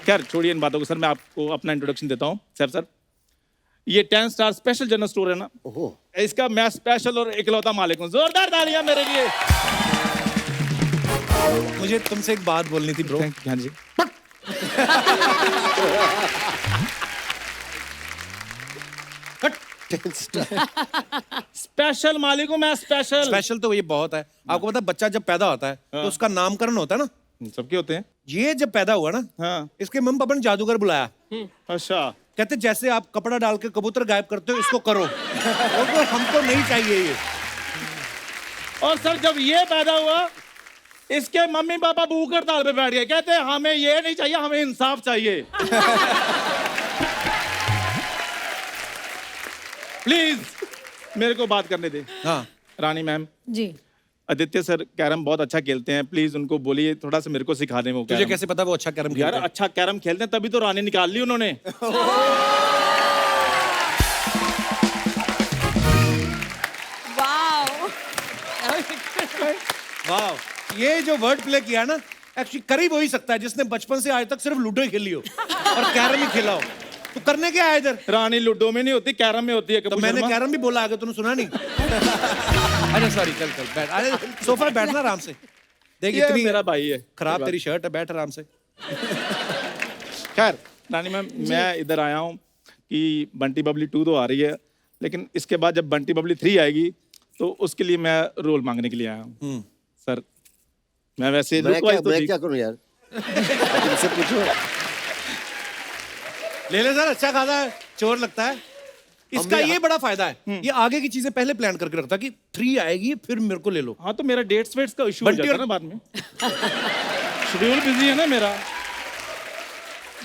खैर छोड़िए इन बातों को। सर मैं आपको अपना इंट्रोडक्शन देता हूँ। सर ये 10 स्टार स्पेशल जनरल स्टोर है ना, इसका मैं स्पेशल और इकलौता मालिक हूँ। जोरदार तालियां मेरे लिए। मुझे तुमसे एक बात बोलनी थी ब्रो। हाँ जी। स्पेशल मालिक हूँ मैं, स्पेशल। स्पेशल तो ये बहुत है। आपको पता है, बच्चा जब पैदा होता है तो उसका नामकरण होता है ना, सबके होते हैं। ये जब पैदा हुआ ना, हाँ। इसके मम्मी पापा ने जादूगर बुलाया। अच्छा। कहते जैसे आप कपड़ा डाल के कबूतर गायब करते हो, इसको करो। और हमको नहीं चाहिए ये। और सर जब ये पैदा हुआ, इसके मम्मी पापा भूख हड़ताल पे बैठ गए। कहते हमें ये नहीं चाहिए, हमें इंसाफ चाहिए। प्लीज मेरे को बात करने दे। हाँ रानी मैम जी। आदित्य सर कैरम बहुत अच्छा खेलते हैं, प्लीज उनको बोलिए थोड़ा सा मेरे को सिखा दें वो। तुझे कैसे पता वो अच्छा कैरम खेलते हैं? यार अच्छा कैरम खेलते हैं तभी तो रानी निकाल ली उन्होंने। वाह, ये जो वर्ड प्ले किया ना, एक्चुअली करीब हो ही सकता है जिसने बचपन से आज तक सिर्फ लूडो ही खेली हो और कैरम ही खेला हो। तो करने क्या है इधर? रानी लूडो में नहीं होती, कैरम में होती है। तो मैंने कैरम भी बोला, आगे तूने सुना नहीं? अरे सॉरी, चल बैठ। अरे सोफा पे बैठना आराम से। देख इतनी मेरा भाई है, खराब तेरी शर्ट है, बैठ आराम से। खैर रानी मैम, मैं इधर आया हूँ कि बंटी बबली 2 तो आ रही है, लेकिन इसके बाद जब बंटी बबली 3 आएगी तो उसके लिए मैं रोल मांगने के लिए आया हूँ। सर मैं वैसे मैं क्या करूँ यार? इनसे पूछो। ले ले सर, अच्छा खासा है, चोर लगता है। इसका ये बड़ा फायदा है, ये आगे की चीजें पहले प्लान करके रखता कि 3 आएगी फिर मेरे को ले लो। हाँ तो मेरा डेट्स वेट्स का इशू हो जाता है ना बाद में। शेड्यूल बिजी है ना मेरा।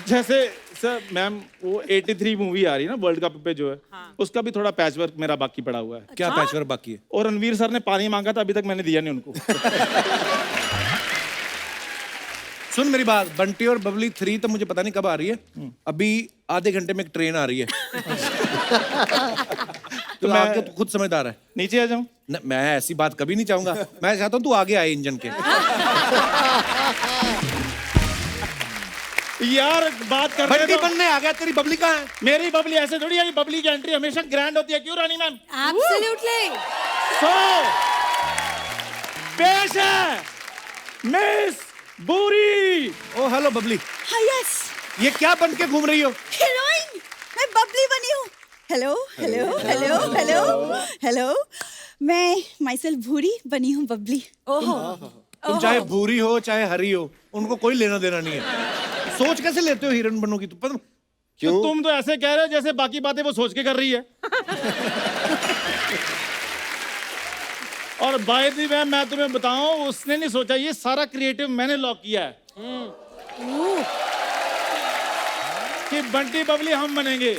जैसे सर मैम वो 83 मूवी आ रही है ना वर्ल्ड कप पे जो है, उसका भी थोड़ा पैच वर्क मेरा बाकी पड़ा हुआ है। क्या पैच वर्क बाकी है? और रणवीर सर ने पानी मांगा था, अभी तक मैंने दिया नहीं उनको। सुन मेरी बात, बंटी और बबली 3 तो मुझे पता नहीं कब आ रही है। अभी आधे घंटे में एक ट्रेन आ रही है। तो मैं तो खुद समझदार है। नीचे आ जाऊं? मैं ऐसी बात कभी नहीं चाहूंगा। मैं चाहता हूं तू आगे आए इंजन के। यार बात कर रहे बंटी बनने आ गया, तेरी बबली कहाँ है? मेरी बबली ऐसे थोड़ी है, बबली की एंट्री हमेशा ग्रैंड होती है। क्यों रानी मैम? एब्सोल्युटली। सो पेश है मिस बूरी। ओ हेलो बबली। हाँ यस। ये क्या बन के घूम रही हो? हीरोइन, मैं बबली बनी हूँ। Hello hello hello hello hello, मैं माइसेल्फ भूरी बनी हूँ बबली। ओहो। तुम चाहे भूरी हो चाहे हरी हो, उनको कोई लेना देना नहीं है। सोच कैसे लेते हो हीरोइन बनोगी? तो क्यों? तो तुम तो ऐसे कह रहे हो जैसे बाकी बातें वो सोच के कर रही है। और बाय द वे मैं तुम्हें बताऊं, उसने नहीं सोचा, ये सारा क्रिएटिव मैंने लॉक किया है कि बंटी बबली हम बनेंगे।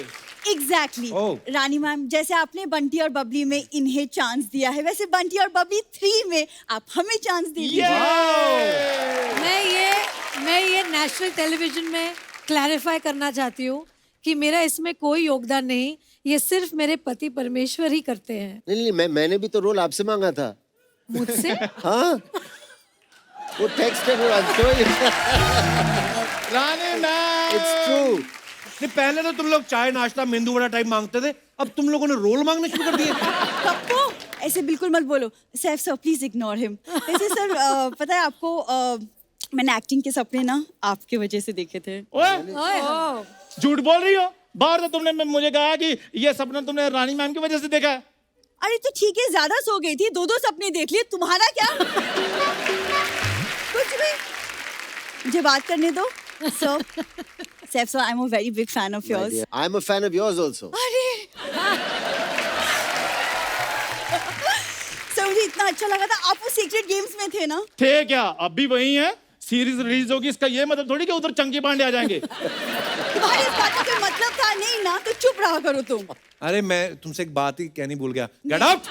एग्जैक्टली रानी मैम, जैसे आपने बंटी और बबली में इन्हें चांस दिया है, वैसे बंटी और बबली 3 में आप हमें चांस दीजिए। मैं ये नेशनल टेलीविजन में क्लैरिफाई करना चाहती हूँ कि मेरा इसमें कोई योगदान नहीं, ये सिर्फ मेरे पति परमेश्वर ही करते हैं। नहीं मैंने भी तो रोल आपसे मांगा था। मुझसे? हाँ वो टेक्स्ट है वो अंशोई। रानी मैम इट्स ट्रू। नहीं पहले तो तुम लोग चाय नाश्ता मेंदू वड़ा टाइप मांगते थे, अब तुम लोगों ने रोल मांगने शुरू कर दिए। पप्पू ऐसे बिल्कुल मत बोलो। Saif sir please ignore him. वैसे सर पता है आपको मैंने एक्टिंग के सपने ना आपके वजह से देखे थे। ओए झूठ बोल रही हो। बाहर तो तुमने मुझे कहा कि ये सपना तुमने रानी मैम की वजह से देखा है। अरे तो ठीक है, ज्यादा सो गई थी, 2-2 सपने देख लिए, तुम्हारा क्या? कुछ भी। मुझे बात करने दो। So Saif sir I am a very big fan of yours. I am a fan of yours also. अरे सर मुझे इतना अच्छा लगा था। आप वो सीक्रेट गेम्स में थे ना? थे क्या? अब भी वही है। सीरीज रिलीज होगी, इसका ये मतलब थोड़ी कि उधर चंकी पांडे आ जाएंगे। तुम्हारी इस बात का कोई मतलब था नहीं ना, तो चुप रहा करो तुम। अरे मैं तुमसे एक बात ही कहनी भूल गया। Get out.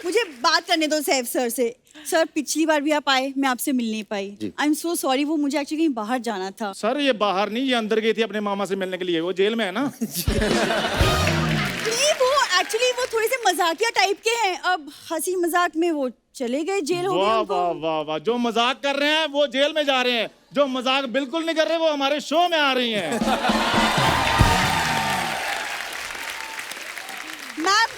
मुझे बात करने दो सैफ सर से। सर पिछली बार भी आप आए, मैं आपसे मिल नहीं पाई। I am so sorry. वो मुझे एक्चुअली कहीं बाहर जाना था। सर ये बाहर नहीं, ये अंदर गई थी अपने मामा से मिलने के लिए। वो जेल में है ना। नहीं वो एक्चुअली वो थोड़े से मजाकिया टाइप के हैं। अब हंसी मजाक में वो चले गए, जेल हो गया वाह उनको। वाह वाह वाह। जो मजाक कर रहे हैं वो जेल में जा रहे हैं, जो मजाक बिल्कुल नहीं कर रहे वो हमारे शो में आ रही हैं। मैम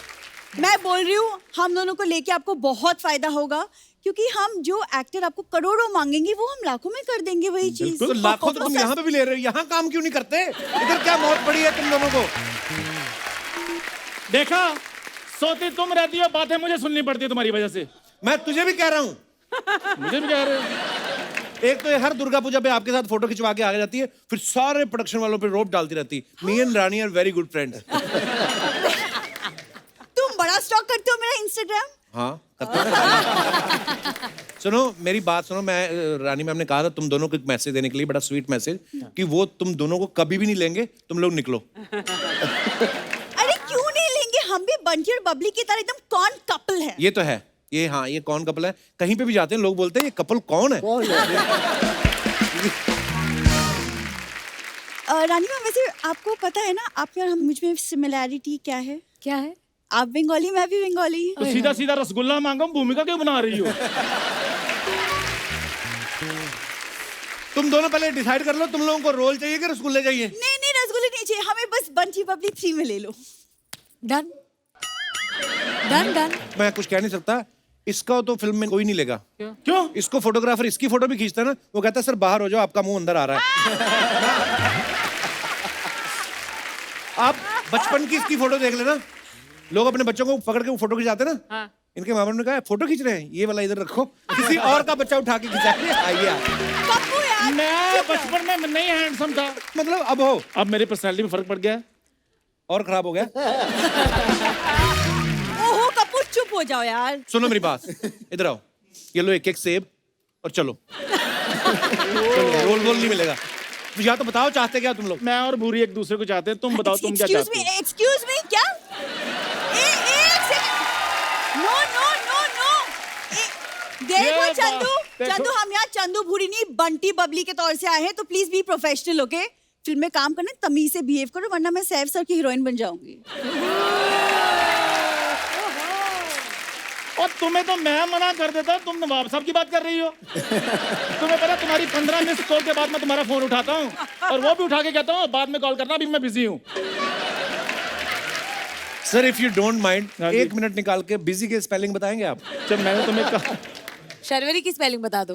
मैं बोल रही हूँ हम दोनों को लेके आपको बहुत फायदा होगा, क्योंकि हम जो एक्टर आपको करोड़ों मांगेंगे वो हम लाखों में कर देंगे वही चीज। तो लाखों तो तुम यहाँ पे भी ले रहे हो, यहाँ काम क्यों नहीं करते? इधर क्या मौत पड़ी है तुम दोनों को? देखा, सोती तुम रहती हो, बातें मुझे सुननी पड़ती है तुम्हारी वजह से। मैं तुझे भी कह रहा हूँ। मुझे भी कह रहे हो। एक तो ये हर दुर्गा पूजा पे आपके साथ फोटो खिंचवा के आ जाती है, फिर सारे प्रोडक्शन वालों पे रोप डालती रहती। Me and Rani are very good friends. तुम बड़ा स्टॉक करते हो मेरा इंस्टाग्राम। हाँ करते हैं। सुनो मेरी बात सुनो। मैं रानी मैम ने कहा था तुम दोनों को एक मैसेज देने के लिए, बड़ा स्वीट मैसेज, कि वो तुम दोनों को कभी भी नहीं लेंगे, तुम लोग निकलो। अरे क्यों नहीं लेंगे? हम भी बंटी और बबली की तरह एकदम कौन कपल है। ये तो है, ये हाँ ये कौन कपल है। कहीं पे भी जाते हैं लोग बोलते हैं ये कपल कौन है। रानी मैम वैसे आपको पता है ना आप और हम मुझ में सिमिलैरिटी क्या है? क्या है? आप बंगाली, मैं भी बंगाली। तो सीधा सीधा रसगुल्ला मांगो, भूमिका क्यों बना रही हो? तुम दोनों पहले डिसाइड कर लो तुम लोगों को रोल चाहिए कि रसगुल्ले चाहिए। नहीं नहीं रसगुल्ले नहीं चाहिए हमें, बस बंटी बबली 3 में ले लो। Done done done. मैं कुछ कह नहीं सकता। इसका तो फिल्म में कोई नहीं लेगा। क्यों? इसको फोटोग्राफर इसकी फोटो भी खींचता है ना, वो कहता है सर बाहर हो जाओ आपका मुंह अंदर आ रहा है। आप बचपन की इसकी फोटो देख लेना। लोग अपने बच्चों को पकड़ के फोटो खिंचाते ना। हाँ। इनके माँ बाप ने कहा फोटो खींच रहे हैं, ये वाला इधर रखो, किसी और का बच्चा उठा के खिंचाएंगे। आइए मैं बचपन में नहीं हैंडसम था, मतलब अब हो। अब मेरी पर्सनालिटी में फर्क पड़ गया और खराब हो गया। ओहो कपूर चुप हो जाओ यार। सुनो मेरी बात, इधर आओ, ये लो एक एक सेब और चलो। रोल वोल नहीं मिलेगा। या तो बताओ चाहते क्या तुम लोग? मैं और भूरी एक दूसरे को चाहते हैं, तुम बताओ तुम क्या चाहते हो? एक्सक्यूज मी क्या? No no no no. देखो चंदू हम यहाँ चंदू भूरी नहीं बंटी बबली के तौर से आए हैं, तो please be professional okay. Film में काम करना तमीज से बिहेव करो, वरना मैं सैफ सर की हीरोइन बन जाऊंगी। और तुम्हें तो मैं मना कर देता, तुम नवाब साहब की बात कर रही हो। तुम्हें पता तुम्हारी 15 मिस कॉल के बाद मैं तुम्हारा फोन उठाता हूँ और वो भी उठा के कहता हूँ बाद में कॉल करना, अभी मैं बिजी हूँ। Sir if you don't mind 1 minute निकाल के बिजी के स्पेलिंग बताएंगे आप? जब मैंने तुम्हें कहा शर्वरी की स्पेलिंग बता दो।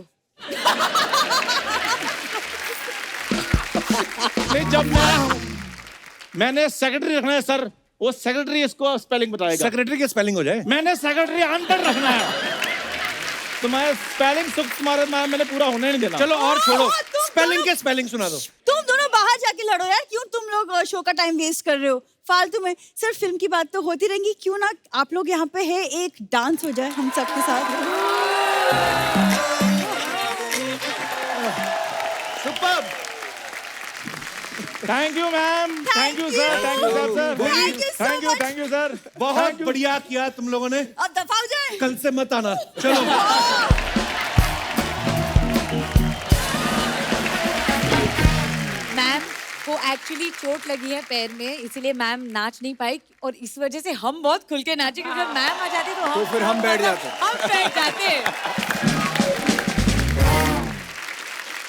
नहीं जब मैं हूँ, मैंने सेक्रेटरी रखना है सर, वो सेक्रेटरी इसको स्पेलिंग बताएगा। सेक्रेटरी की स्पेलिंग हो जाए। मैंने सेक्रेटरी अंदर रखना है, तुम्हारे स्पेलिंग सुख तुम्हारे मैंने पूरा होने नहीं देना। चलो और छोड़ो, स्पेलिंग के स्पेलिंग सुना दो। तुम दोनों बाहर जाके लड़ो यार, क्यों तुम लोग शो का टाइम वेस्ट कर रहे हो फालतू में। सर फिल्म की बात तो होती रहेंगी, क्यों ना आप लोग यहाँ पे है एक डांस हो जाए हम सबके साथ। Super. Thank you ma'am, thank you sir, thank you sir, thank you sir. बहुत बढ़िया किया तुम लोगों ने। अब दफा हो जाए, कल से मत आना। चलो मैम वो एक्चुअली चोट लगी है पैर में, इसीलिए मैम नाच नहीं पाई और इस वजह से हम बहुत खुल के नाचे क्योंकि जब मैम आ जाती तो फिर हम बैठ जाते। हम बैठ जाते।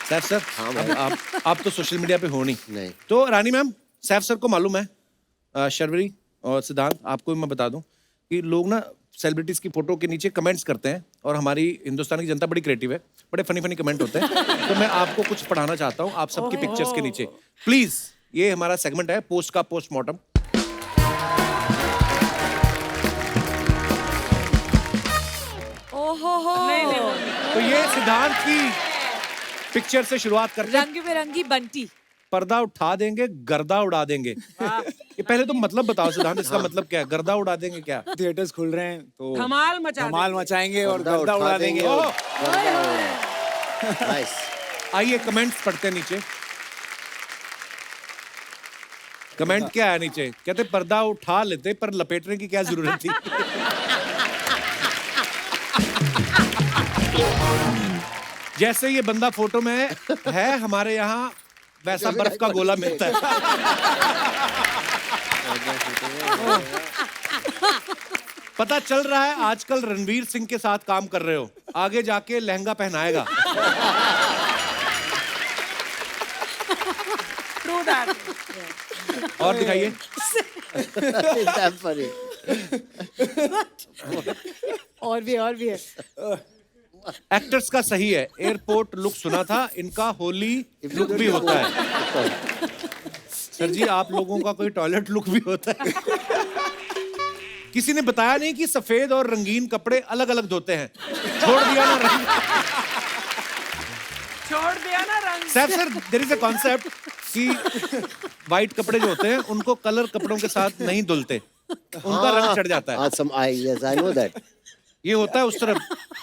सैफ सर, अब आप तो सोशल मीडिया पे हो नहीं। तो रानी मैम, सैफ सर को मालूम है, शर्वरी और सिद्धांत, आपको भी मैं बता दूं कि लोग ना सेलिब्रिटीज की फोटो के नीचे कमेंट्स करते हैं और हमारी हिंदुस्तान की जनता बड़ी क्रिएटिव है, बड़े फनी फनी कमेंट होते हैं। तो मैं आपको कुछ पढ़ाना चाहता हूँ आप सबकी पिक्चर्स के नीचे, प्लीज। ये हमारा सेगमेंट है पोस्ट का पोस्टमार्टम। तो ये सिद्धांत की पिक्चर से शुरुआत करते हैं। रंग बिरंगी बंटी। पर्दा उठा देंगे, गर्दा उड़ा देंगे। ये पहले तो मतलब बताओ सिद्धांत, इसका मतलब क्या है? गर्दा उड़ा देंगे क्या? थिएटर्स खुल रहे हैं तो धमाल मचाएंगे और गर्दा उड़ा देंगे। आइए कमेंट्स पढ़ते हैं नीचे। कमेंट क्या है नीचे? कहते पर्दा उठा लेते पर लपेटने की क्या जरूरत थी? जैसे ये बंदा फोटो में है, हमारे यहाँ वैसा बर्फ का गोला मिलता है। पता चल रहा है आजकल रणवीर सिंह के साथ काम कर रहे हो, आगे जाके लहंगा पहनाएगा। और दिखाइए। और भी है। एक्टर्स का सही है, एयरपोर्ट लुक सुना था, इनका होली लुक भी होता है। सर जी, आप लोगों का कोई टॉयलेट लुक भी होता है? किसी ने बताया नहीं कि सफेद और रंगीन कपड़े अलग अलग धोते हैं। छोड़ दिया ना रंग। Sir there is a concept कि व्हाइट कपड़े जो होते हैं उनको कलर कपड़ों के साथ नहीं धुलते, उनका रंग चढ़ जाता है। Yes, I know that. ये होता है उस तरफ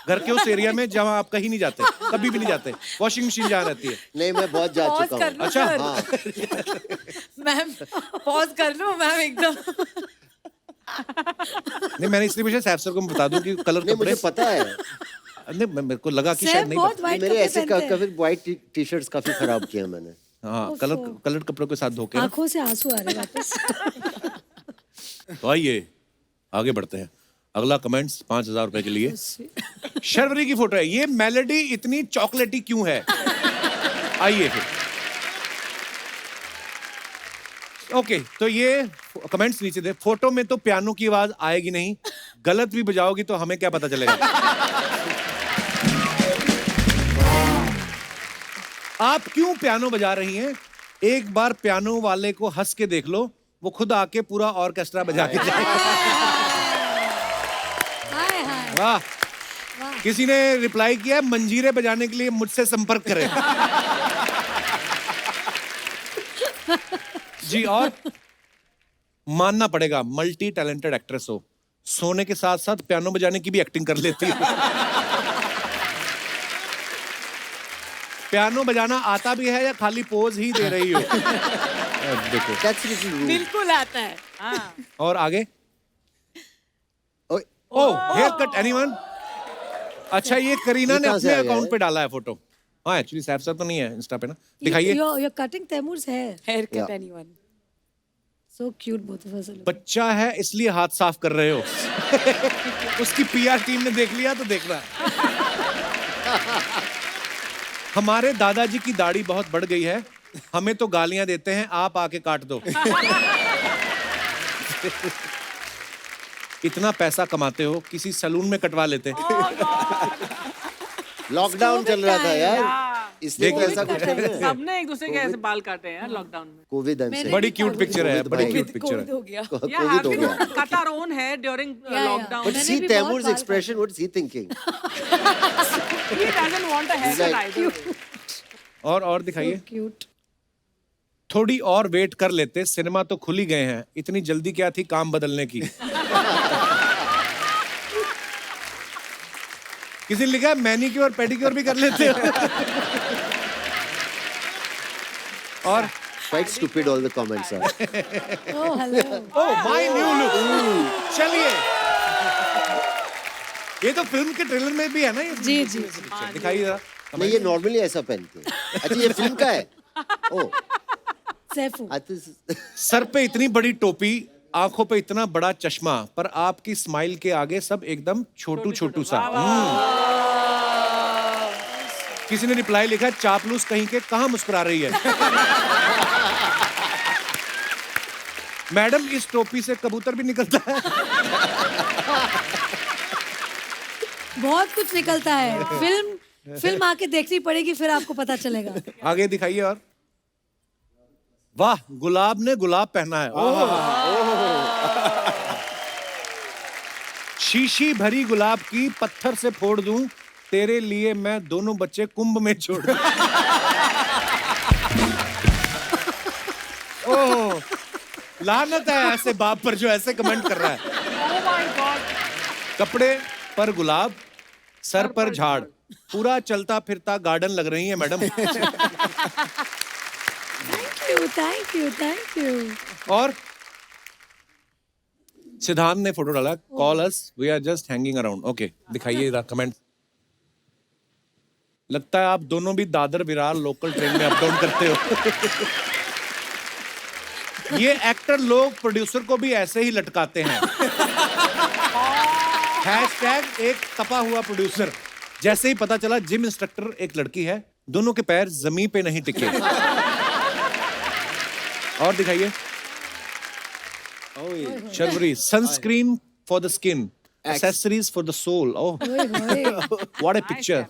घर के उस एरिया में जहां आप कहीं नहीं जाते, कभी भी नहीं जाते। वॉशिंग मशीन जहाँ रहती है। नहीं, मैं बहुत जा चुका हूँ। अच्छा, मैम पॉज कर लो मैम एकदम। नहीं, मैंने इसलिए मुझे सैफ सर को बता दूं कि कलर कपड़े मुझे पता है। नहीं, मेरे को लगा कि शायद नहीं पता। मेरे ऐसे काफी व्हाइट टी शर्ट्स काफी खराब किए मैंने। हाँ, कलर कपड़ों के साथ धोके। आंखों से आंसू आ रहे वापस। तो आइए आगे बढ़ते हैं। अगला कमेंट्स 5,000 रुपए के लिए। शर्वरी की फोटो है। ये मेलोडी इतनी चॉकलेटी क्यों है? आइए फिर। ओके, तो ये कमेंट्स नीचे दे। फोटो में तो पियानो की आवाज आएगी नहीं, गलत भी बजाओगी तो हमें क्या पता चलेगा? आप क्यों पियानो बजा रही हैं? एक बार पियानो वाले को हंस के देख लो, वो खुद आके पूरा ऑर्केस्ट्रा बजा के जाएगा। वाह, किसी ने रिप्लाई किया, मंजीरे बजाने के लिए मुझसे संपर्क करें। जी, और मानना पड़ेगा मल्टी टैलेंटेड एक्ट्रेस हो, सोने के साथ साथ पियानो बजाने की भी एक्टिंग कर लेती है। पियानो बजाना आता भी है या खाली पोज ही दे रही हो? देखो, बिल्कुल आता है। हाँ। और आगे। ओह, हेयर कट एनीवन? अच्छा, ये करीना ने अपने अकाउंट पे डाला है फोटो। हाँ, एक्चुअली सैफ सर तो नहीं है इंस्टा पे ना। दिखाइए। You're cutting Taimur's hair. Haircut anyone. So cute both of us. बच्चा है इसलिए हाथ साफ कर रहे हो। उसकी पीआर टीम ने देख लिया तो देखना है। हमारे दादाजी की दाढ़ी बहुत बढ़ गई है, हमें तो गालियां देते हैं, आप आके काट दो। इतना पैसा कमाते हो, किसी सैलून में कटवा लेते। लॉकडाउन चल रहा था यार, इसलिए ऐसा कुछ नहीं है। सबने एक दूसरे के ऐसे बाल काटे हैं लॉकडाउन में। कोविड बड़ी क्यूट पिक्चर है, बड़ी क्यूट पिक्चर है। Yeah, having cut our own hair during lockdown. But see Taimur's expression, what is he thinking? He doesn't want a haircut either. और दिखाइए। Cute. थोड़ी और वेट कर लेते, सिनेमा तो खुल ही गए हैं, इतनी जल्दी क्या थी काम बदलने की? किसी ने लिखा मैनिक्योर पेडिक्योर भी कर लेते हो। और quite stupid all the comments are. Oh, hello. Oh, my new look. चलिए, ये तो फिल्म के ट्रेलर में भी है ना? जी। दिखाइए जरा। नहीं, ये नॉर्मली ऐसा पहनते हैं। अच्छा, ये फिल्म का है? ओह, सैफू। सर पे इतनी बड़ी टोपी, आंखों पे इतना बड़ा चश्मा, पर आपकी स्माइल के आगे सब एकदम छोटू छोटू सा। किसी ने रिप्लाई लिखा, चापलूस कहीं के, कहां मुस्कुरा रही है। मैडम इस टोपी से कबूतर भी निकलता है। बहुत कुछ निकलता है। फिल्म आके देखनी पड़ेगी, फिर आपको पता चलेगा। आगे दिखाइए। और वाह, गुलाब ने गुलाब पहना है। शीशी भरी गुलाब की पत्थर से फोड़ दूं, तेरे लिए मैं दोनों बच्चे कुंभ में छोड़ दूं। ओह, लानत है ऐसे बाप पर जो ऐसे कमेंट कर रहा है। कपड़े पर गुलाब, सर पर झाड़, पूरा चलता फिरता गार्डन लग रही है मैडम। Thank you. और सिद्धांत ने फोटो डाला, call us, we are just hanging around. Okay, दिखाइए इधर कमेंट। लगता है आप दोनों भी दादर विरार लोकल ट्रेन में अप डाउन करते हो। ये एक्टर लोग प्रोड्यूसर को भी ऐसे ही लटकाते हैं। हैशटैग एक तपा हुआ प्रोड्यूसर। जैसे ही पता चला जिम इंस्ट्रक्टर एक लड़की है, दोनों के पैर जमीन पे नहीं टिके। और दिखाइए। Sharvari, sunscreen for the skin, accessories for the soul. Oh, what a picture.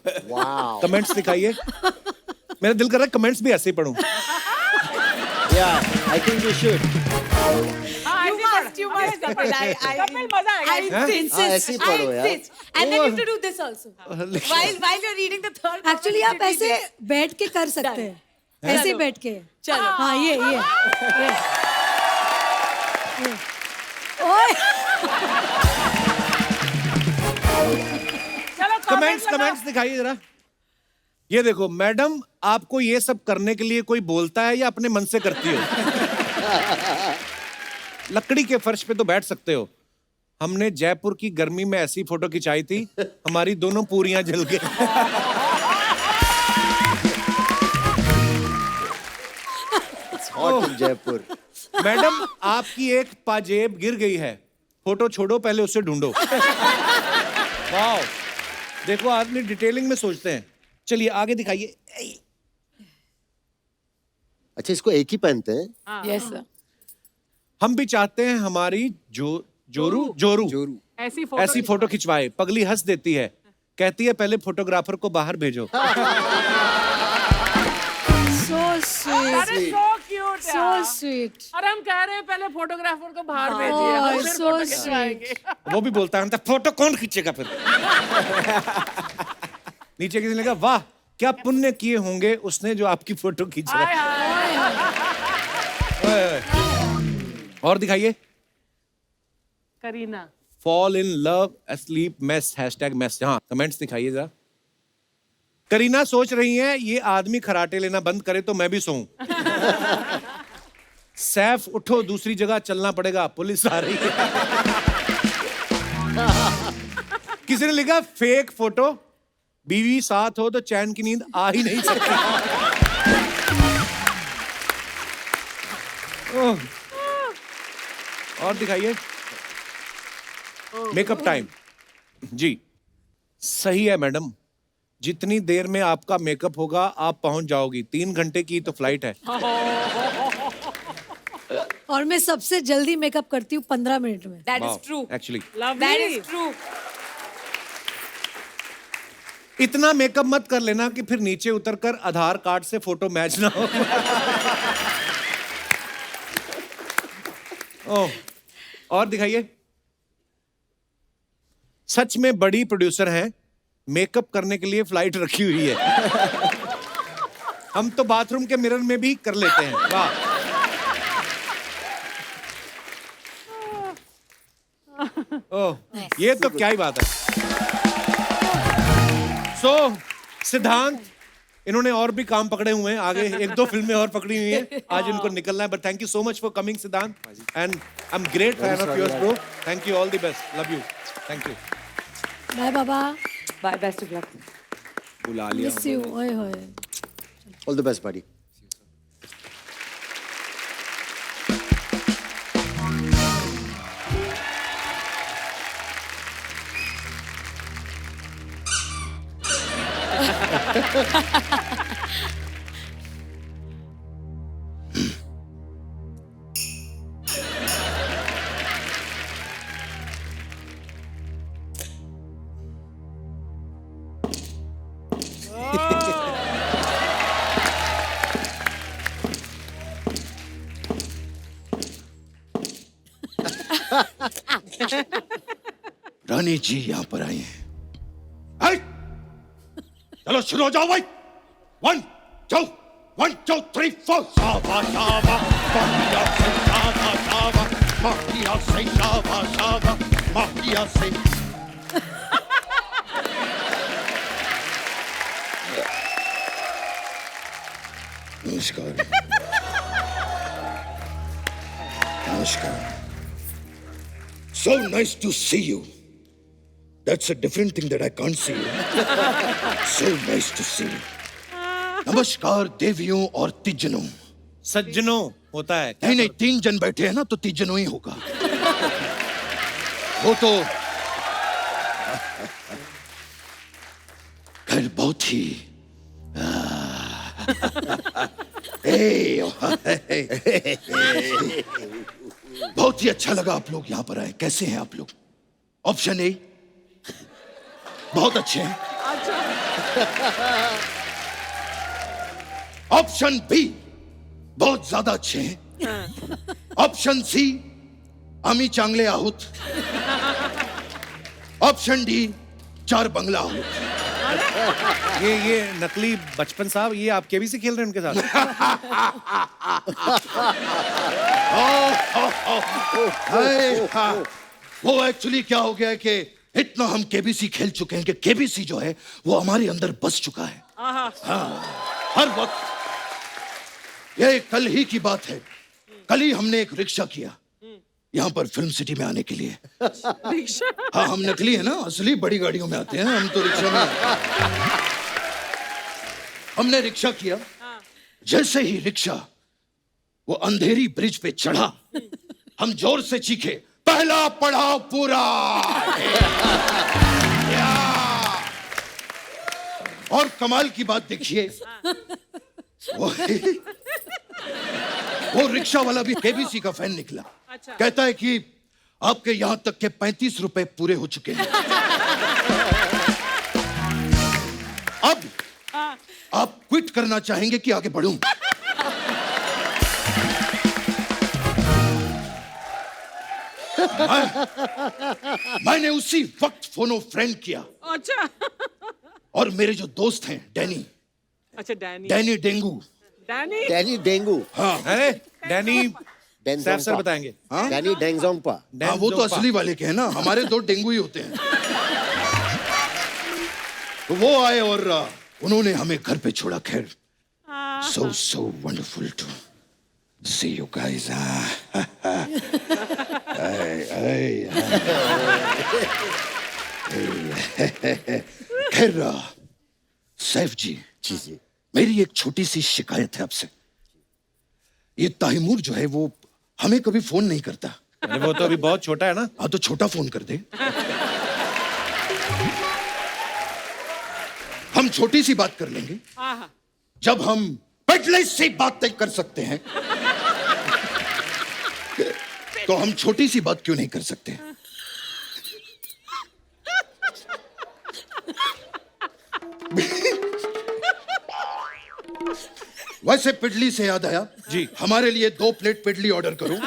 Comments दिखाइए। मेरा दिल कर रहा है कमेंट्स भी ऐसे ही पढूं। Yeah, I think you should. You must. Kapil, मजा आएगा। ऐसे ही पढ़ो यार। And then you have to do this also. While you're reading the third. Actually आप ऐसे बैठ के कर सकते हैं। ऐसे ही बैठ के। चलो। हाँ, ये। ओए। कमेंट्स दिखाइए जरा। ये देखो मैडम, आपको ये सब करने के लिए कोई बोलता है या अपने मन से करती हो? लकड़ी के फर्श पे तो बैठ सकते हो। हमने जयपुर की गर्मी में ऐसी फोटो खिंचाई थी, हमारी दोनों पूरियां जल गई। जयपुर। मैडम, आपकी एक पाजेब गिर गई है, फोटो छोड़ो, पहले उसे ढूंढो। वाओ, देखो आदमी डिटेलिंग में सोचते हैं। चलिए आगे दिखाइए। अच्छा, इसको एक ही पहनते हैं? Yes sir. हम भी चाहते हैं हमारी जोरू ऐसी फोटो खिंचवाए। पगली हंस देती है, कहती है पहले फोटोग्राफर को बाहर भेजो। So sweet. So sweet. और हम कह रहे हैं पहले फोटोग्राफर को बाहर भेजिए, हम फिर so फोटो खिंचवाएंगे। वो भी बोलता है फोटो कौन खींचेगा फिर। नीचे किसी ने कहा, वाह क्या पुण्य किए होंगे उसने जो आपकी फोटो खींच रहा है। और दिखाइए। Kareena, fall in love asleep mess #mess। हाँ, कमेंट्स दिखाइए जरा। करीना सोच रही हैं ये आदमी खराटे लेना बंद करे तो मैं भी सोऊं। सैफ उठो, दूसरी जगह चलना पड़ेगा, पुलिस आ रही है। किसी ने लिखा, फेक फोटो, बीवी साथ हो तो चैन की नींद आ ही नहीं सकती। और दिखाइए। मेकअप टाइम जी। सही है मैडम, जितनी देर में आपका मेकअप होगा आप पहुंच जाओगी। 3 घंटे की तो फ्लाइट है। और मैं सबसे जल्दी मेकअप करती हूँ 15 मिनट में। That is true. Actually That is true. इतना मेकअप मत कर लेना कि फिर नीचे उतरकर आधार कार्ड से फोटो मैच ना हो। ओह, और दिखाइए। सच में बड़ी प्रोड्यूसर हैं, मेकअप करने के लिए फ्लाइट रखी हुई है। हम तो बाथरूम के मिरर में भी कर लेते हैं। वाह। ओह, ये तो क्या ही बात है। सिद्धांत, इन्होंने और भी काम पकड़े हुए हैं, आगे 1-2 फिल्में और पकड़ी हुई हैं। आज इनको निकलना है, but thank you so much for coming Siddhant, and I am great fan of yours bro. Thank you, all the best, love you, thank you. Bye बाबा। Bye, best of luck. बुला लिया। Miss you. ओए होए। All the best, buddy. रानी जी यहाँ पर आई हैं। चलो शुरू हो जाओ भाई। 1 2 1 2 3 4 शाबा शाबा माफिया से शाबा शाबा माफिया से शाबा शाबा माफिया से। नमस्कार। नमस्कार। So nice to see you. That's a different thing that I can't see you. So nice to see you. नमस्कार देवियों और तिजनों। सज्जनों होता है। नहीं नहीं, 3 जन बैठे हैं ना तो तिजनों ही होगा। वो तो खैर बहुत ही बहुत ही अच्छा लगा आप लोग यहाँ पर आए। कैसे हैं आप लोग? ऑप्शन ए बहुत अच्छे हैं। ऑप्शन बी बहुत ज्यादा अच्छे हैं। ऑप्शन सी आम्ही चांगले आहोत। ऑप्शन डी 4 बंगला आहोत। ये नकली बचपन साहब, ये आप केबीसी खेल रहे हैं उनके साथ? वो एक्चुअली क्या हो गया है कि इतना हम केबीसी खेल चुके हैं कि केबीसी जो है वो हमारे अंदर बस चुका है। हाँ, हर वक्त। ये कल ही की बात है, कल ही हमने एक रिक्शा किया यहाँ पर फिल्म सिटी में आने के लिए। हाँ, हम नकली है ना, असली बड़ी गाड़ियों में आते हैं हम तो रिक्शा में। हमने रिक्शा किया, जैसे ही रिक्शा वो अंधेरी ब्रिज पे चढ़ा, हम जोर से चीखे, पहला पड़ाव पूरा। और कमाल की बात देखिए, वो रिक्शा वाला भी केबीसी का फैन निकला। कहता है कि आपके यहां तक के 35 रुपए पूरे हो चुके हैं। अब आप क्विट करना चाहेंगे कि आगे बढ़ूं? मैंने उसी वक्त फोनो फ्रेंड किया। अच्छा। और मेरे जो दोस्त हैं डैनी। अच्छा, डैनी डेंगू। Danny dengue. हाँ, अरे डैनी सर बताएंगे। हाँ? डैनी डेंगजोंगपा। हाँ, वो तो असली वाले के हैं ना, हमारे 2 डेंगू ही होते हैं। तो वो आए और उन्होंने हमें घर पे छोड़ा। खैर, so wonderful to see you guys. खैर सैफ जी, मेरी एक छोटी सी शिकायत है आपसे। ये तैमूर जो है वो हमें कभी फोन नहीं करता। अरे वो तो अभी बहुत छोटा है ना। हाँ, तो छोटा फोन कर दे। हम छोटी सी बात कर लेंगे। जब हम पतले से बात तय कर सकते हैं तो हम छोटी सी बात क्यों नहीं कर सकते? वैसे पिडली से याद आया जी, हमारे लिए 2 प्लेट पिडली ऑर्डर करो।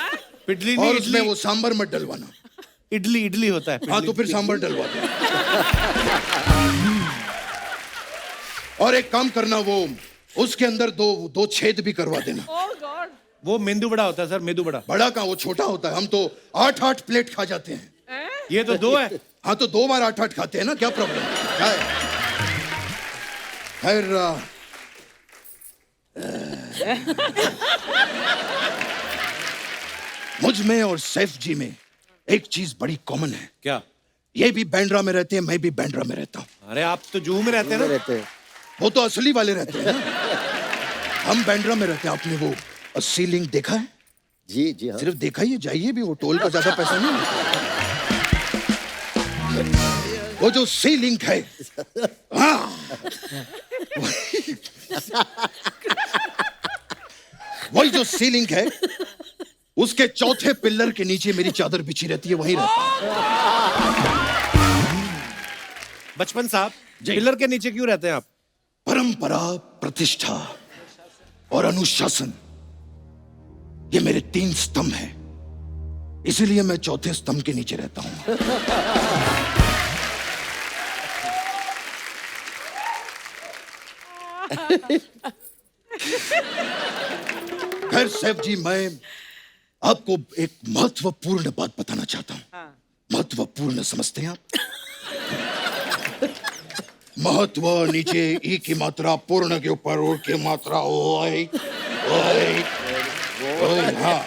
पिडली और उसमें वो सांबर मत डलवाना। इडली होता है। हाँ, तो फिर सांबर डलवा दो। और एक काम करना, वो उसके अंदर 2 छेद भी करवा देना। वो मेंदू बड़ा होता है सर, मेंदू बड़ा। बड़ा का वो छोटा होता है। हम तो 8 प्लेट खा जाते हैं। ये तो 2 है। हाँ, तो 2 बार 8 खाते हैं ना, क्या प्रॉब्लम है? खैर मुझ में और सैफ जी में एक चीज बड़ी कॉमन है। क्या? ये भी बैंड्रा में रहते हैं, मैं भी बैंड्रा में रहता हूँ। अरे आप तो जूहू में रहते हैं ना। वो तो असली वाले रहते हैं ना। हम बैंड्रा में रहते हैं। आपने वो अस्सी लिंक देखा है? जी जी हाँ। सिर्फ देखा ही है, जाइए भी, वो टोल का ज्यादा पैसा नहीं है। वो जो सी लिंक है, हाँ, वही जो सी लिंक है, उसके चौथे पिल्लर के नीचे मेरी चादर बिछी रहती है, वहीं रहता हूं। बचपन साहब, पिल्लर के नीचे क्यों रहते हैं आप? परंपरा, प्रतिष्ठा और अनुशासन, ये मेरे 3 स्तंभ हैं। इसीलिए मैं चौथे स्तंभ के नीचे रहता हूं। खैर सैफ जी, मैं आपको एक महत्वपूर्ण बात बताना चाहता हूं। महत्वपूर्ण समझते हैं आप? महत्व नीचे ई की मात्रा, पूर्ण के ऊपर ओ की मात्रा, ओए ओए ओए। हाँ,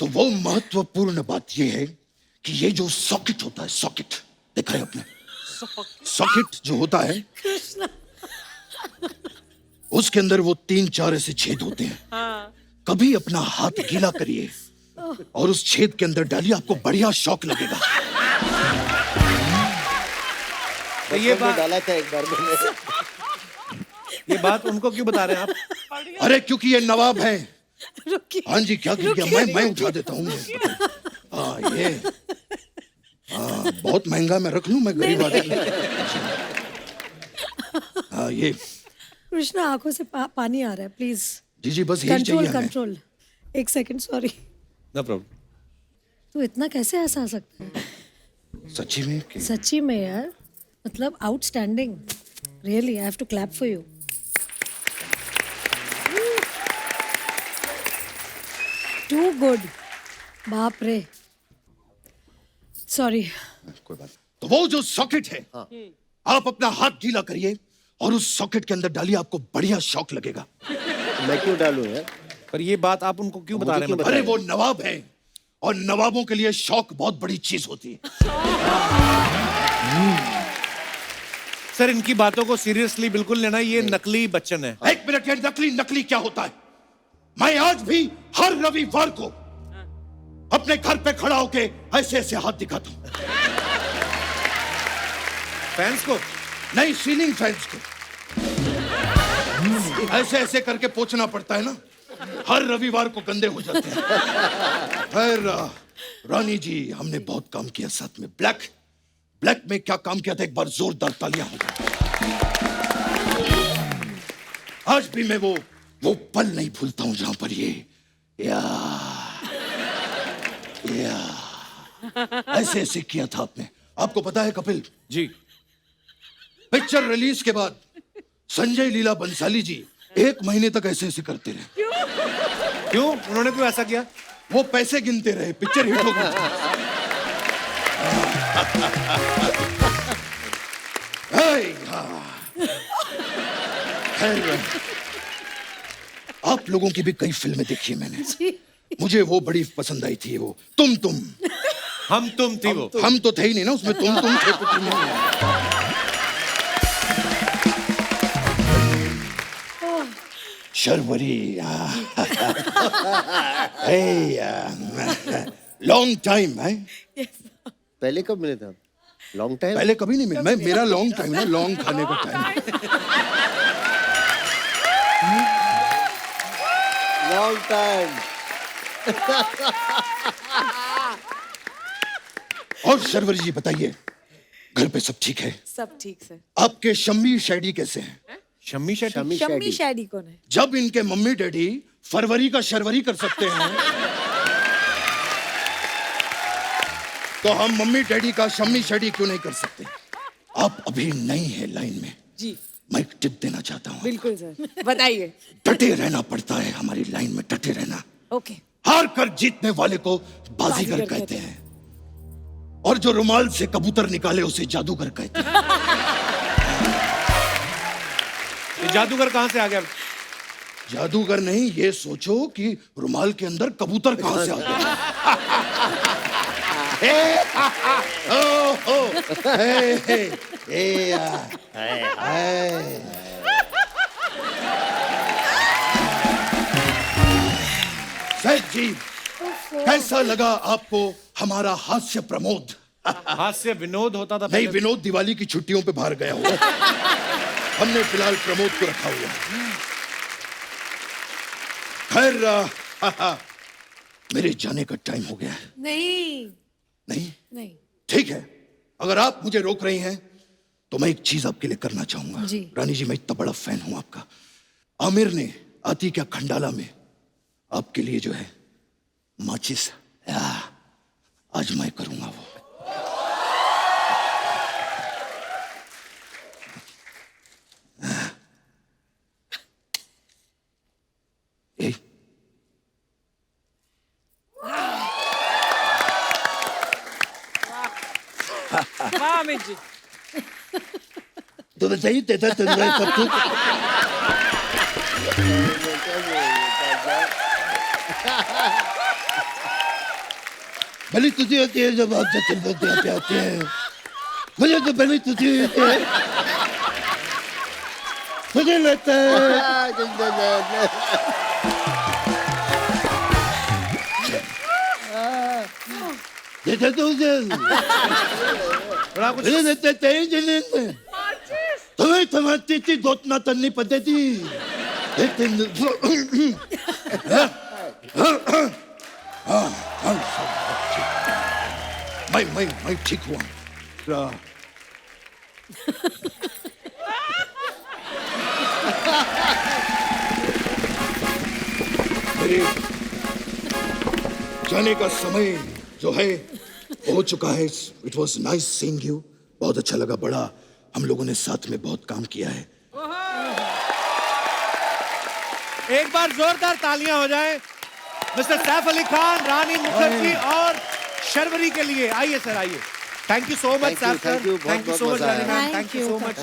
तो वो महत्वपूर्ण बात ये है कि ये जो सॉकेट होता है, सॉकेट देखा है आपने? सॉकेट जो होता है उसके अंदर वो 3-4 ऐसे छेद होते हैं। कभी अपना हाथ गीला करिए और उस छेद के अंदर डालिए, आपको बढ़िया शॉक लगेगा। तो ये बात डाला था एक बार मैंने। ये बात उनको क्यों बता रहे हैं आप? अरे क्योंकि ये नवाब है। हाँ जी, क्या मैं उठा देता हूँ। हाँ ये बहुत महंगा, मैं रख लूं, मैं गरीब आदमी। हाँ ये कृष्णा, आंखों से पानी आ रहा है, प्लीज। जी बस यही चाहिए हमें। कंट्रोल। एक सेकंड, सॉरी। No problem. तू इतना कैसे हंसा सकता है? सच्ची में? सच्ची में यार, मतलब outstanding, really, I have to clap for you. Too good, बाप रे। सॉरी। कोई बात। तो वो जो सॉकेट है, आप अपना हाथ गीला करिए और उस सॉकेट के अंदर डालिए, आपको बढ़िया शॉक लगेगा। मैं क्यों डालूं यार? पर ये बात आप उनको क्यों बता रहे हैं? अरे वो नवाब है और नवाबों के लिए शौक बहुत बड़ी चीज होती है। सर, इनकी बातों को सीरियसली बिल्कुल लेना, ये नकली बच्चन है। एक मिनट, नकली क्या होता है? मैं आज भी हर रविवार को अपने घर पे खड़ा होके ऐसे ऐसे हाथ दिखाता हूं। फैंस को नहीं, सीलिंग फैंस को ऐसे ऐसे करके पोंछना पड़ता है ना, हर रविवार को गंदे हो जाते हैं। खैर रानी जी, हमने बहुत काम किया साथ में। ब्लैक में क्या काम किया था, एक बार जोरदार तालियां हो जाए। आज भी मैं वो पल नहीं भूलता हूं जहां पर ये ऐसे ऐसे किया था आपने। आपको पता है कपिल जी, पिक्चर रिलीज के बाद संजय लीला बंसाली जी 1 महीने तक ऐसे ऐसे करते रहे। क्यों? उन्होंने क्यों ऐसा किया? वो पैसे गिनते रहे, पिक्चर हिट हो गई। आप लोगों की भी कई फिल्में देखी है मैंने, मुझे वो बड़ी पसंद आई थी। वो तुम हम तुम थी। वो हम तो थे ही नहीं ना उसमें, तुम थे तो तुम शर्वरी। लॉन्ग टाइम है। पहले कब मिले थे आप? Long time? पहले कभी नहीं मिले। मेरा लॉन्ग टाइम ना, लॉन्ग खाने का टाइम। Long time. और शर्वरी जी बताइए, घर पे सब ठीक है? सब ठीक सर। आपके शम्मी शैडी कैसे हैं? शम्मी शैडी कौन है? जब इनके मम्मी डैडी फरवरी का शर्वरी कर सकते हैं तो हम मम्मी डैडी का शम्मी शैडी क्यों नहीं कर सकते? आप अभी नई है लाइन में जी। मैं एक टिप देना चाहता हूँ। बिल्कुल सर, बताइए। डटे रहना पड़ता है हमारी लाइन में, डटे रहना। ओके। हार कर जीतने वाले को बाजीगर कहते हैं, और जो रुमाल से कबूतर निकाले उसे जादूगर कहते हैं। ये जादूगर कहां से आ गया? जादूगर नहीं, ये सोचो कि रुमाल के अंदर कबूतर कहां से आ गया। सैफ जी, कैसा लगा आपको हमारा हास्य प्रमोद? हास्य विनोद होता था नहीं, विनोद दिवाली की छुट्टियों पे बाहर गया हुआ। हमने फिलहाल प्रमोद को रखा हुआ। खैर मेरे जाने का टाइम हो गया है। नहीं, ठीक है, अगर आप मुझे रोक रही हैं तो मैं एक चीज आपके लिए करना चाहूंगा। रानी जी, मैं इतना बड़ा फैन हूं आपका। आमिर ने आती क्या खंडाला में आपके लिए जो है माचिस आज मैं करूंगा वो। ए, वाह अमित जी। तुम्हें सही देता तुम्हें सब कुछ। भली तुझी होती है जब आप जतिन बोलते आते हैं, मुझे तो भली तुझी होती है, मुझे लगता है देखा तो उसे मुझे लगता है तुम्हें समझती थी दोतना तन्नी पद्धति मैं ठीक हुआ। मेरे जाने का समय जो है हो चुका है। It was nice seeing you, बहुत अच्छा लगा। बड़ा हम लोगों ने साथ में बहुत काम किया है। एक बार जोरदार तालियां हो जाए मिस्टर सैफ अली खान, रानी मुखर्जी और शर्वरी के लिए। आइए सर, आइए। Thank you so much Saif sir, thank you so much Rani ma'am, thank you so much.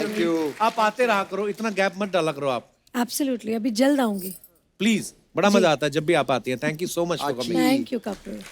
आप आते रहा करो, इतना गैप मत डाला करो आप। एब्सोल्युटली, अभी जल्द आऊंगी। प्लीज, बड़ा मजा आता है जब भी आप आती हैं। Thank you so much for coming. Thank you Kapil.